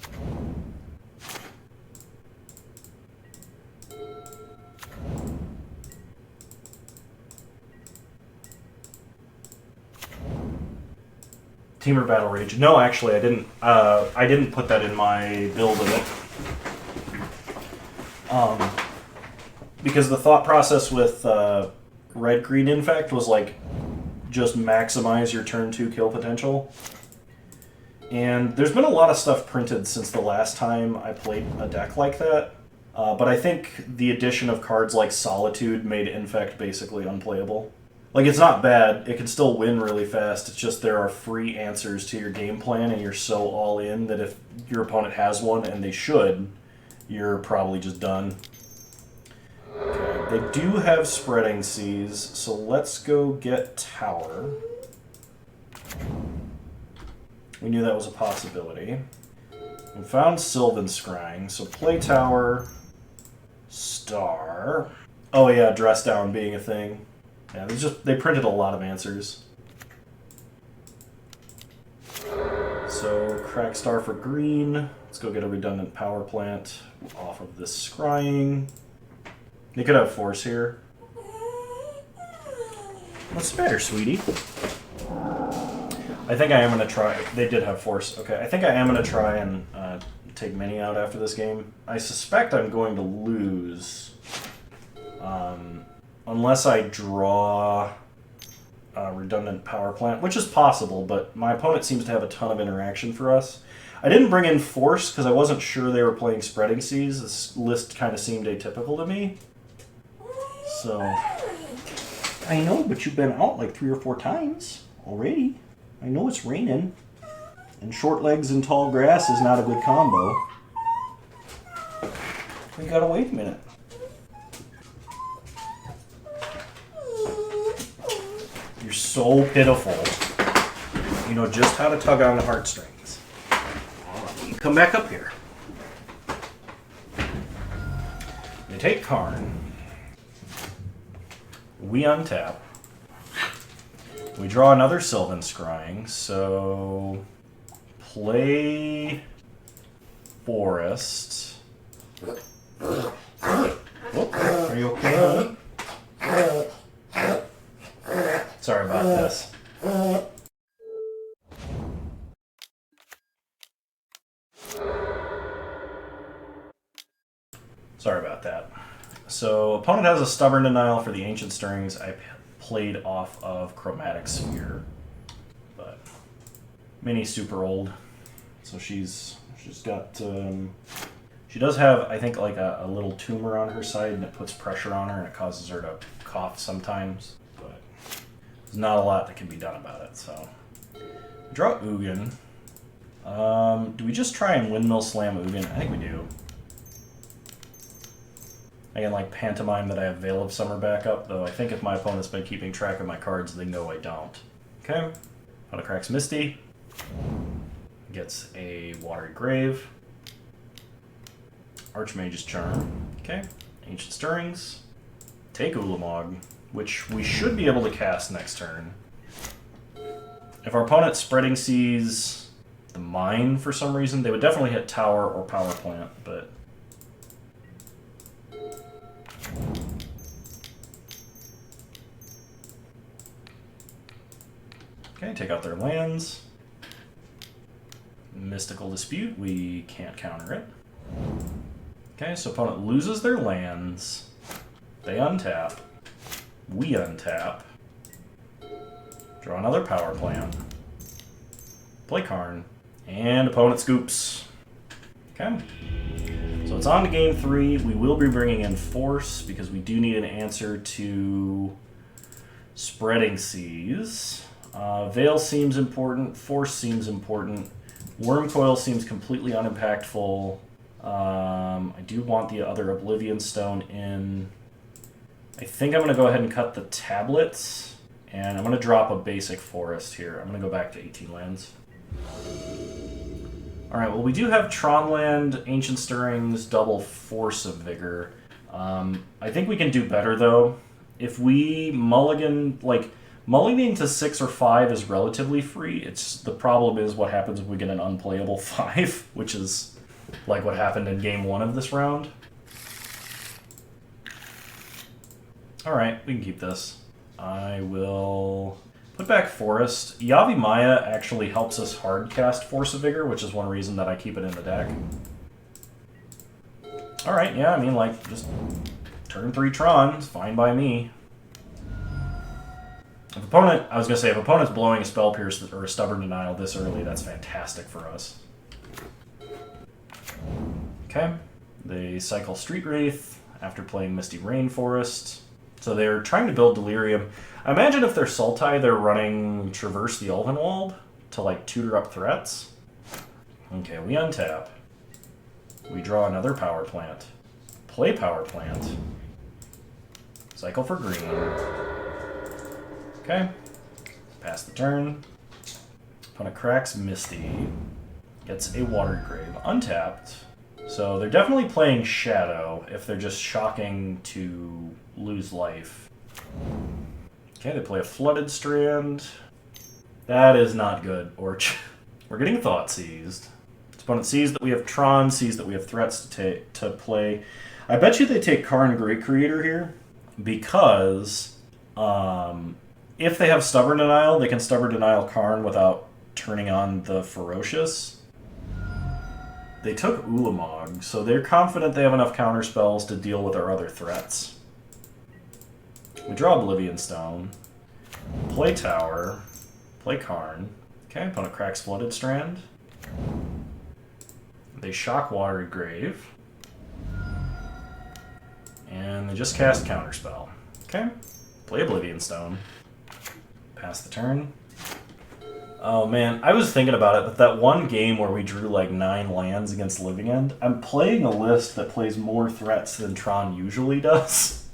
Teamer Battle Rage. No, actually, I didn't. I didn't put that in my build of it. Because the thought process with Red Green Infect was like, just maximize your turn 2 kill potential. And there's been a lot of stuff printed since the last time I played a deck like that. But I think the addition of cards like Solitude made Infect basically unplayable. Like, it's not bad, it can still win really fast, it's just there are free answers to your game plan and you're so all in that if your opponent has one, and they should, you're probably just done. Okay, they do have Spreading Seas, so let's go get Tower. We knew that was a possibility. We found Sylvan Scrying, so play Tower, Star. Oh yeah, Dress Down being a thing. Yeah, they printed a lot of answers. So crack Star for green. Let's go get a redundant power plant off of this Scrying. They could have Force here. What's the matter, sweetie? I think I am going to try... They did have Force. Okay, I think I am going to try and take Mini out after this game. I suspect I'm going to lose. Unless I draw a redundant power plant, which is possible, but my opponent seems to have a ton of interaction for us. I didn't bring in Force because I wasn't sure they were playing Spreading Seas. This list kind of seemed atypical to me. So, I know, but you've been out like 3 or 4 times already. I know it's raining, and short legs and tall grass is not a good combo. We gotta wait a minute. You're so pitiful. You know just how to tug on the heartstrings. Alright, come back up here. You take Karn. We untap. We draw another Sylvan Scrying, so play Forest. Whoop, are you okay, honey? Sorry about this. Sorry about that. So, opponent has a Stubborn Denial for the Ancient Stirrings. I played off of Chromatic Sphere, but Minnie's super old, so she's got she does have, I think, like a little tumor on her side, and it puts pressure on her and it causes her to cough sometimes, but there's not a lot that can be done about it. So draw Ugin. Do we just try and Windmill Slam Ugin? I think we do. I can like pantomime that I have Veil of Summer back up, though I think if my opponent's been keeping track of my cards, they know I don't. Okay. Opponent cracks Misty. Gets a Watery Grave. Archmage's Charm. Okay. Ancient Stirrings. Take Ulamog, which we should be able to cast next turn. If our opponent Spreading Seas the Mine for some reason, they would definitely hit Tower or Power Plant, but okay, take out their lands. Mystical Dispute, we can't counter it. Okay, so opponent loses their lands. They untap. We untap. Draw another Power Plant. Play Karn. And opponent scoops. Okay. So it's on to game 3. We will be bringing in Force because we do need an answer to Spreading Seas. Veil seems important. Force seems important. Wurmcoil seems completely unimpactful. I do want the other Oblivion Stone in. I think I'm going to go ahead and cut the tablets, and I'm going to drop a basic forest here. I'm going to go back to 18 lands. Alright, well we do have Tron land, Ancient Stirrings, double Force of Vigor. I think we can do better though. If we mulligan, like, mulliganing to 6 or 5 is relatively free. The problem is what happens if we get an unplayable 5, which is like what happened in game 1 of this round. Alright, we can keep this. I will put back Forest. Yavimaya actually helps us hard cast Force of Vigor, which is one reason that I keep it in the deck. Alright, yeah, I mean, like, just turn 3 Tron, it's fine by me. If opponent's blowing a Spell Pierce or a Stubborn Denial this early, that's fantastic for us. Okay, they cycle Street Wraith after playing Misty Rainforest. So they're trying to build Delirium. I imagine if they're Sultai, they're running Traverse the Ulvenwald to like tutor up threats. Okay, we untap. We draw another Power Plant. Play Power Plant. Cycle for green. Okay. Pass the turn. Opponent cracks Misty. Gets a Watery Grave. Untapped. So they're definitely playing Shadow if they're just shocking to lose life. Okay, they play a Flooded Strand. That is not good. We're getting Thought Seized. Opponent sees that we have Tron, sees that we have threats to play. I bet you they take Karn Great Creator here because if they have Stubborn Denial, they can Stubborn Denial Karn without turning on the Ferocious. They took Ulamog, so they're confident they have enough counterspells to deal with our other threats. We draw Oblivion Stone, play Tower, play Karn. Okay, opponent cracks Flooded Strand. They shock Watery Grave. And they just cast Counterspell. Okay, play Oblivion Stone. Pass the turn. Oh man, I was thinking about it, but that one game where we drew like 9 lands against Living End, I'm playing a list that plays more threats than Tron usually does.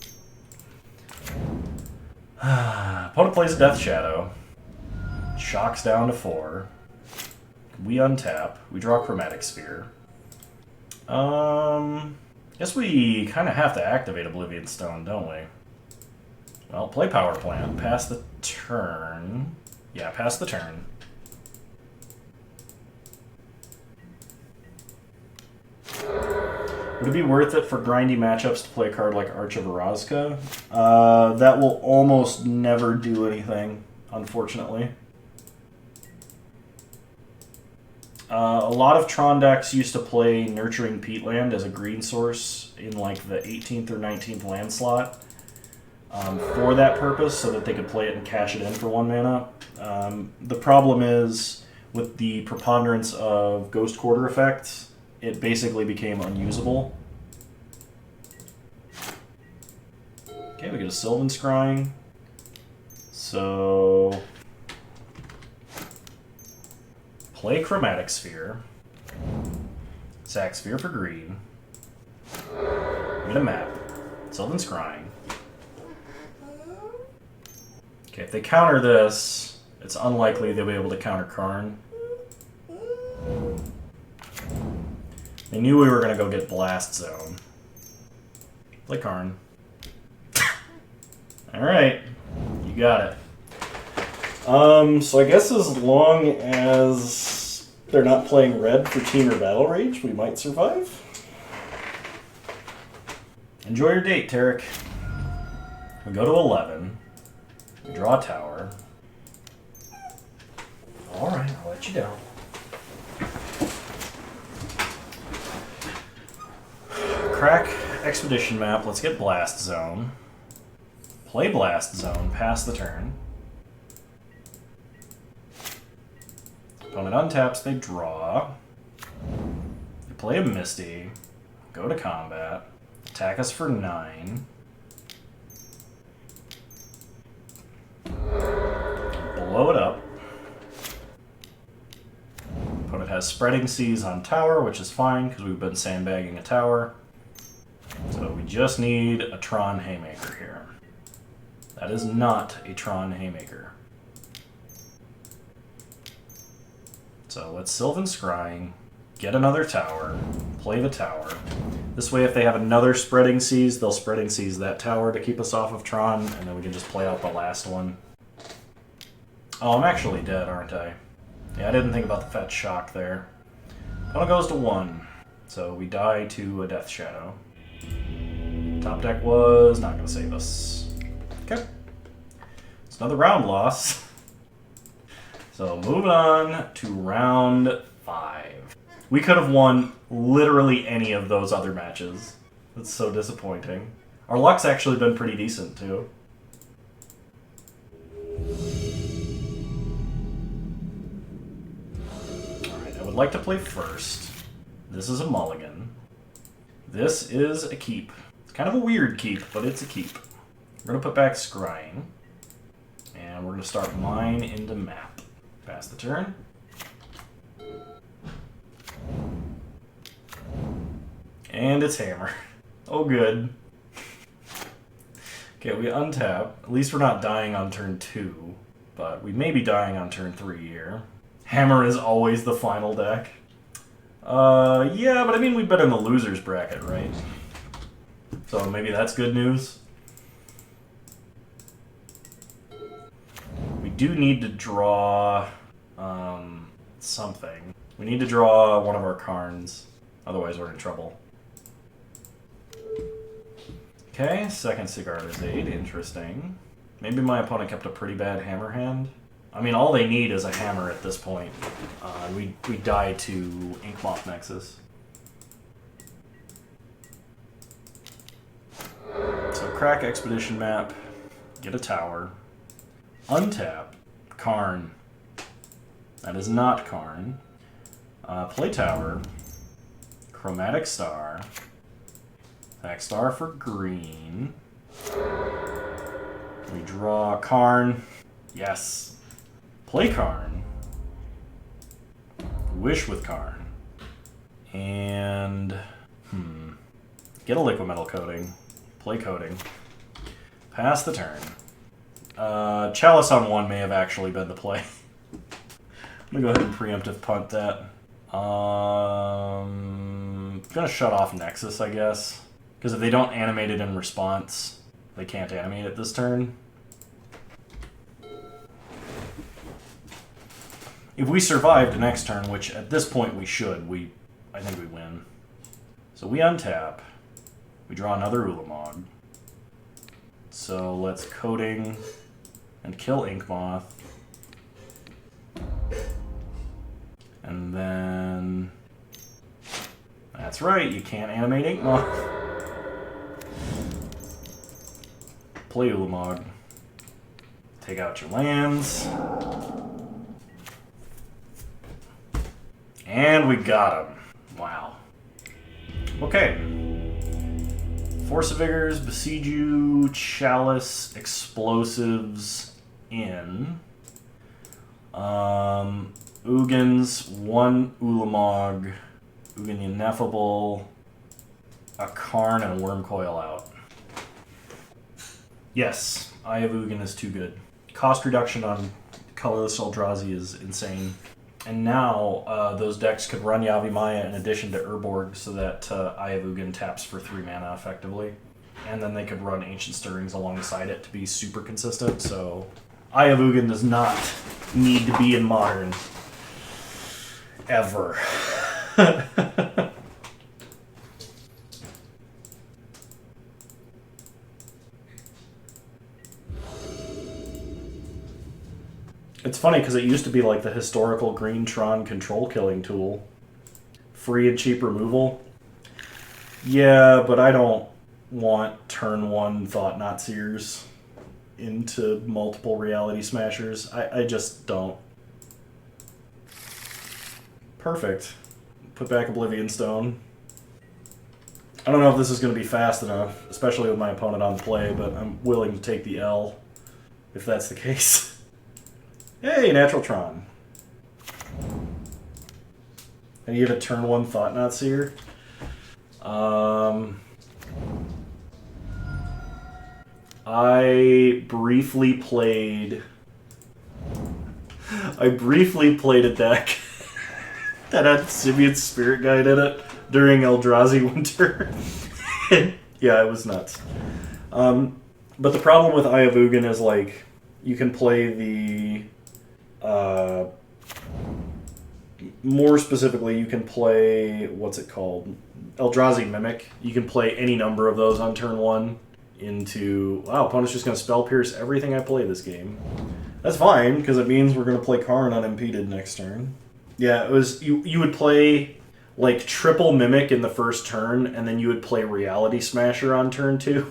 Opponent plays Death Shadow. Shocks down to 4. We untap. We draw Chromatic Sphere. Guess we kind of have to activate Oblivion Stone, don't we? Well, play Power Plant. Pass the turn. Yeah, pass the turn. Would it be worth it for grindy matchups to play a card like Arch of Orazka? That will almost never do anything, unfortunately. A lot of Tron decks used to play Nurturing Peatland as a green source in like the 18th or 19th land slot for that purpose, so that they could play it and cash it in for 1 mana. The problem is, with the preponderance of Ghost Quarter effects, it basically became unusable. Okay, we get a Sylvan Scrying. So play Chromatic Sphere. Sack Sphere for green. Get a map. Sylvan Scrying. Okay, if they counter this, it's unlikely they'll be able to counter Karn. They knew we were going to go get Blast Zone. Play Karn. Alright, you got it. So I guess as long as they're not playing red for Team or Battle Rage, we might survive. Enjoy your date, Tarek. We go to 11. We draw a tower. Alright, I'll let you down. Crack Expedition Map. Let's get Blast Zone. Play Blast Zone. Pass the turn. Opponent untaps, they draw. You play a Misty. Go to combat. Attack us for 9. Blow it up. Opponent has Spreading Seas on tower, which is fine because we've been sandbagging a tower. So we just need a Tron Haymaker here. That is not a Tron Haymaker. So let's Sylvan Scrying, get another tower, play the tower. This way if they have another Spreading Seas, they'll Spreading Seas that tower to keep us off of Tron, and then we can just play out the last one. Oh, I'm actually dead, aren't I? Yeah, I didn't think about the fetch shock there. Kano goes to 1, so we die to a Death Shadow. Top deck was not going to save us. Okay. It's another round loss. So moving on to round 5. We could have won literally any of those other matches. That's so disappointing. Our luck's actually been pretty decent too. Alright, I would like to play first. This is a mulligan. This is a keep. It's kind of a weird keep, but it's a keep. We're going to put back Scrying. And we're going to start mine into map. Pass the turn. And it's Hammer. Oh, good. Okay, we untap. At least we're not dying on turn 2, but we may be dying on turn 3 here. Hammer is always the final deck. Yeah, but I mean, we've been in the loser's bracket, right? So maybe that's good news. We do need to draw something. We need to draw one of our Karns, otherwise we're in trouble. Okay, second Cigar is 8, interesting. Maybe my opponent kept a pretty bad hammer hand. I mean, all they need is a hammer at this point. We die to Inkmoth Nexus. So crack Expedition Map, get a tower, untap, Karn. That is not Karn. Play tower, Chromatic Star, attack Star for green. We draw Karn. Yes. Play Karn. Wish with Karn. And get a Liquimetal Coating. Play Coating. Pass the turn. Chalice on 1 may have actually been the play. I'm gonna go ahead and preemptive punt that. Gonna shut off Nexus, I guess. Because if they don't animate it in response, they can't animate it this turn. If we survive the next turn, which at this point we should, I think we win. So we untap. We draw another Ulamog. So let's Coating and kill Inkmoth. And then... That's right, you can't animate Inkmoth. Play Ulamog. Take out your lands. And we got him. Wow. Okay. Force of Vigors, Boseiju, Chalice, Explosives in. Ugins, one Ulamog, Ugin Ineffable, a Karn, and a Wurmcoil out. Yes, Eye of Ugin is too good. Cost reduction on colorless Eldrazi is insane. And now those decks could run Yavimaya in addition to Urborg so that Eye of Ugin taps for 3 mana effectively. And then they could run Ancient Stirrings alongside it to be super consistent. So Eye of Ugin does not need to be in Modern. Ever. It's funny because it used to be like the historical green Tron control killing tool. Free and cheap removal. Yeah, but I don't want turn 1 Thought-Knot-Seers into multiple Reality Smashers. I just don't. Perfect. Put back Oblivion Stone. I don't know if this is going to be fast enough, especially with my opponent on the play, but I'm willing to take the L if that's the case. Hey, Natural Tron. And you have a turn 1 Thought-Knot-Seer. I briefly played a deck that had Simian Spirit Guide in it during Eldrazi Winter. Yeah, it was nuts. But the problem with Eye of Ugin is, like, you can play the... more specifically, you can play... What's it called? Eldrazi Mimic. You can play any number of those on turn 1 into... Wow, opponent's just going to Spell Pierce everything I play this game. That's fine, because it means we're going to play Karn unimpeded next turn. Yeah, it was... You would play, like, triple Mimic in the first turn, and then you would play Reality Smasher on turn 2.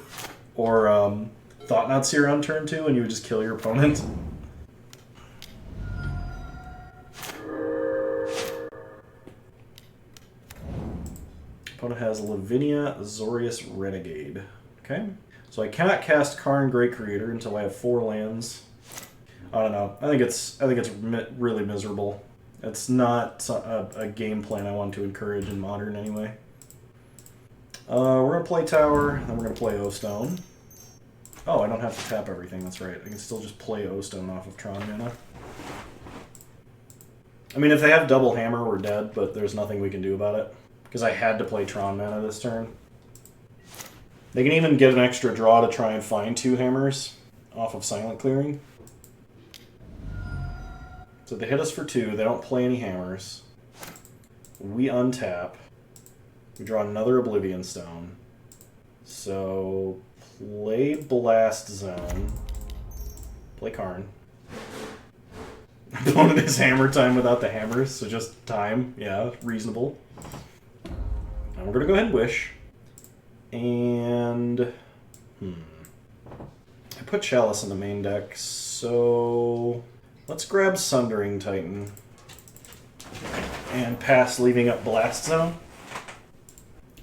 Or, Thought-Knot-Seer on turn 2, and you would just kill your opponent. Opponent has Lavinia Azorius Renegade. Okay. So I cannot cast Karn Great Creator until I have 4 lands. I don't know. I think it's really miserable. It's not a game plan I want to encourage in Modern anyway. We're going to play Tower, then we're going to play O-Stone. Oh, I don't have to tap everything, that's right. I can still just play O-Stone off of Tron mana. I mean, if they have double hammer, we're dead, but there's nothing we can do about it. Because I had to play Tron mana this turn. They can even get an extra draw to try and find 2 hammers off of Silent Clearing. So they hit us for 2, they don't play any hammers. We untap. We draw another Oblivion Stone. So play Blast Zone. Play Karn. Opponent is hammer time without the hammers, so just time. Yeah, reasonable. Now we're going to go ahead and Wish. And... I put Chalice in the main deck, so... Let's grab Sundering Titan. And pass, leaving up Blast Zone.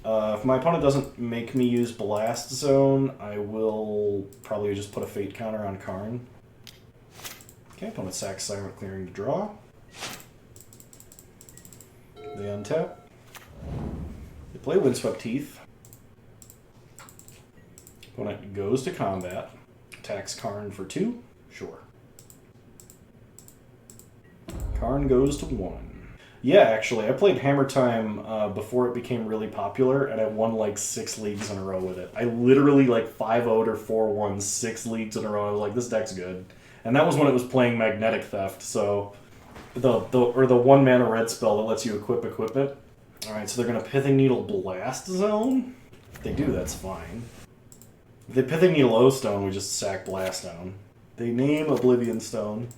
If my opponent doesn't make me use Blast Zone, I will probably just put a Fate counter on Karn. Okay, opponent sacks Silent Clearing to draw. They untap. They play Windswept Teeth. Opponent goes to combat. Attacks Karn for 2. Sure. Karn goes to 1. Yeah, actually, I played Hammer Time before it became really popular, and I won like 6 leagues in a row with it. I literally like 5-0'd or 4-1 6 leagues in a row. I was like, this deck's good. And that was when it was playing Magnetic Theft, so the 1 mana red spell that lets you equip equipment. Alright, so they're going to Pithing Needle Blast Zone? If they do, that's fine. If they Pithing Needle O-Stone, we just sack Blast Zone. They name Oblivion Stone.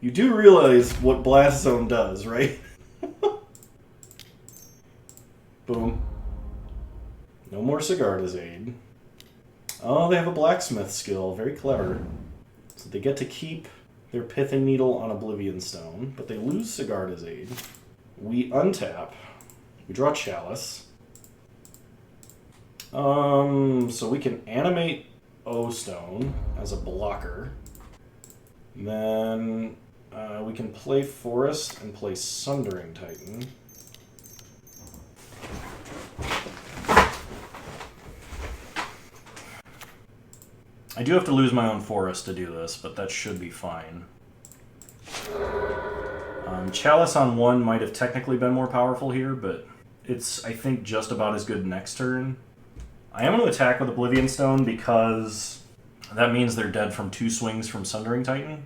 You do realize what Blast Zone does, right? Boom. No more Sigarda's Aid. Oh, they have a blacksmith skill. Very clever. So they get to keep their Pithing Needle on Oblivion Stone, but they lose Sigarda's Aid. We untap. We draw Chalice. So we can animate O-Stone as a blocker. Then we can play Forest and play Sundering Titan. I do have to lose my own Forest to do this, but that should be fine. Chalice on 1 might have technically been more powerful here, but it's, I think, just about as good next turn. I am going to attack with Oblivion Stone because that means they're dead from 2 swings from Sundering Titan.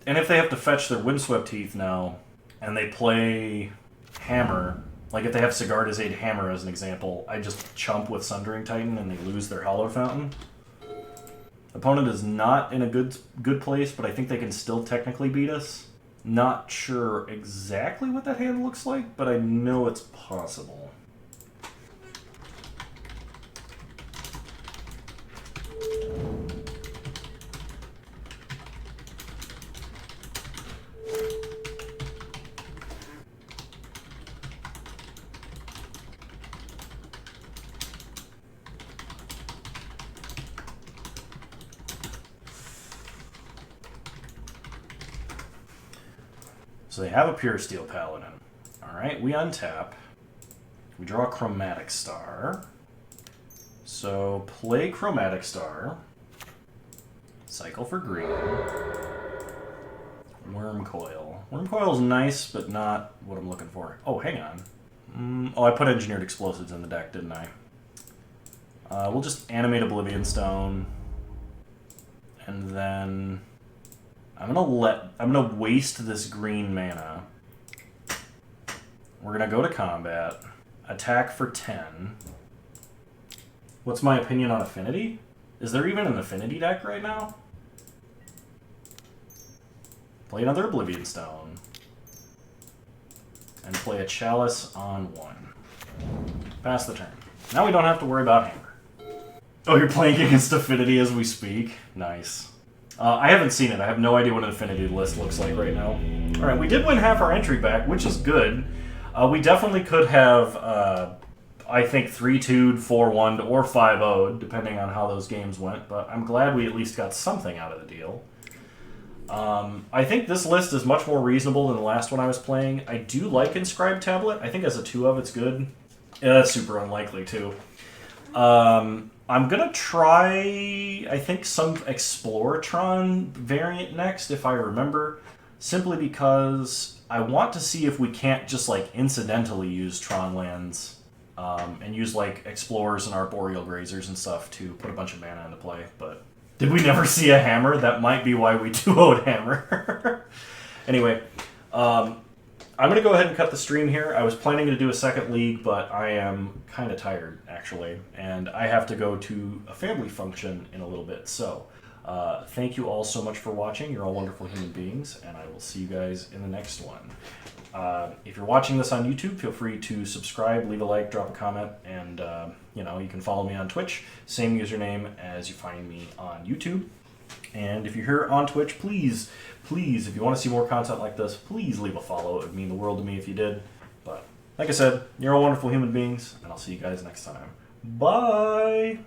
And if they have to fetch their Windswept Teeth now, and they play Hammer, like if they have Sigarda's Aid Hammer as an example, I just chump with Sundering Titan and they lose their Hollow Fountain. Opponent is not in a good place, but I think they can still technically beat us. Not sure exactly what that hand looks like, but I know it's possible. So they have a Pure Steel Paladin. Alright, we untap. We draw a Chromatic Star. So play Chromatic Star. Cycle for green. Wurmcoil. Wurmcoil's nice, but not what I'm looking for. Oh, hang on. Oh, I put Engineered Explosives in the deck, didn't I? We'll just animate Oblivion Stone. And then I'm gonna waste this green mana. We're gonna go to combat, attack for 10. What's my opinion on Affinity? Is there even an Affinity deck right now? Play another Oblivion Stone. And play a Chalice on 1. Pass the turn. Now we don't have to worry about Hammer. Oh, you're playing against Affinity as we speak? Nice. I haven't seen it. I have no idea what an Affinity list looks like right now. Alright, we did win half our entry back, which is good. We definitely could have, I think, 3-2'd, 4-1'd, or 5-0'd, depending on how those games went, but I'm glad we at least got something out of the deal. I think this list is much more reasonable than the last one I was playing. I do like Inscribed Tablet. I think as a 2-of, it's good. Yeah, that's super unlikely, too. I'm going to try, I think, some Explore Tron variant next, if I remember, simply because I want to see if we can't just, like, incidentally use Tron lands and use, like, Explorers and Arboreal Grazers and stuff to put a bunch of mana into play, but did we never see a Hammer? That might be why we 2-0'd Hammer. Anyway, I'm going to go ahead and cut the stream here. I was planning to do a second league, but I am kind of tired, actually, and I have to go to a family function in a little bit. So, thank you all so much for watching. You're all wonderful human beings, and I will see you guys in the next one. If you're watching this on YouTube, feel free to subscribe, leave a like, drop a comment, and you can follow me on Twitch. Same username as you find me on YouTube. And if you're here on Twitch, please, if you want to see more content like this, please leave a follow. It would mean the world to me if you did. But like I said, you're all wonderful human beings, and I'll see you guys next time. Bye!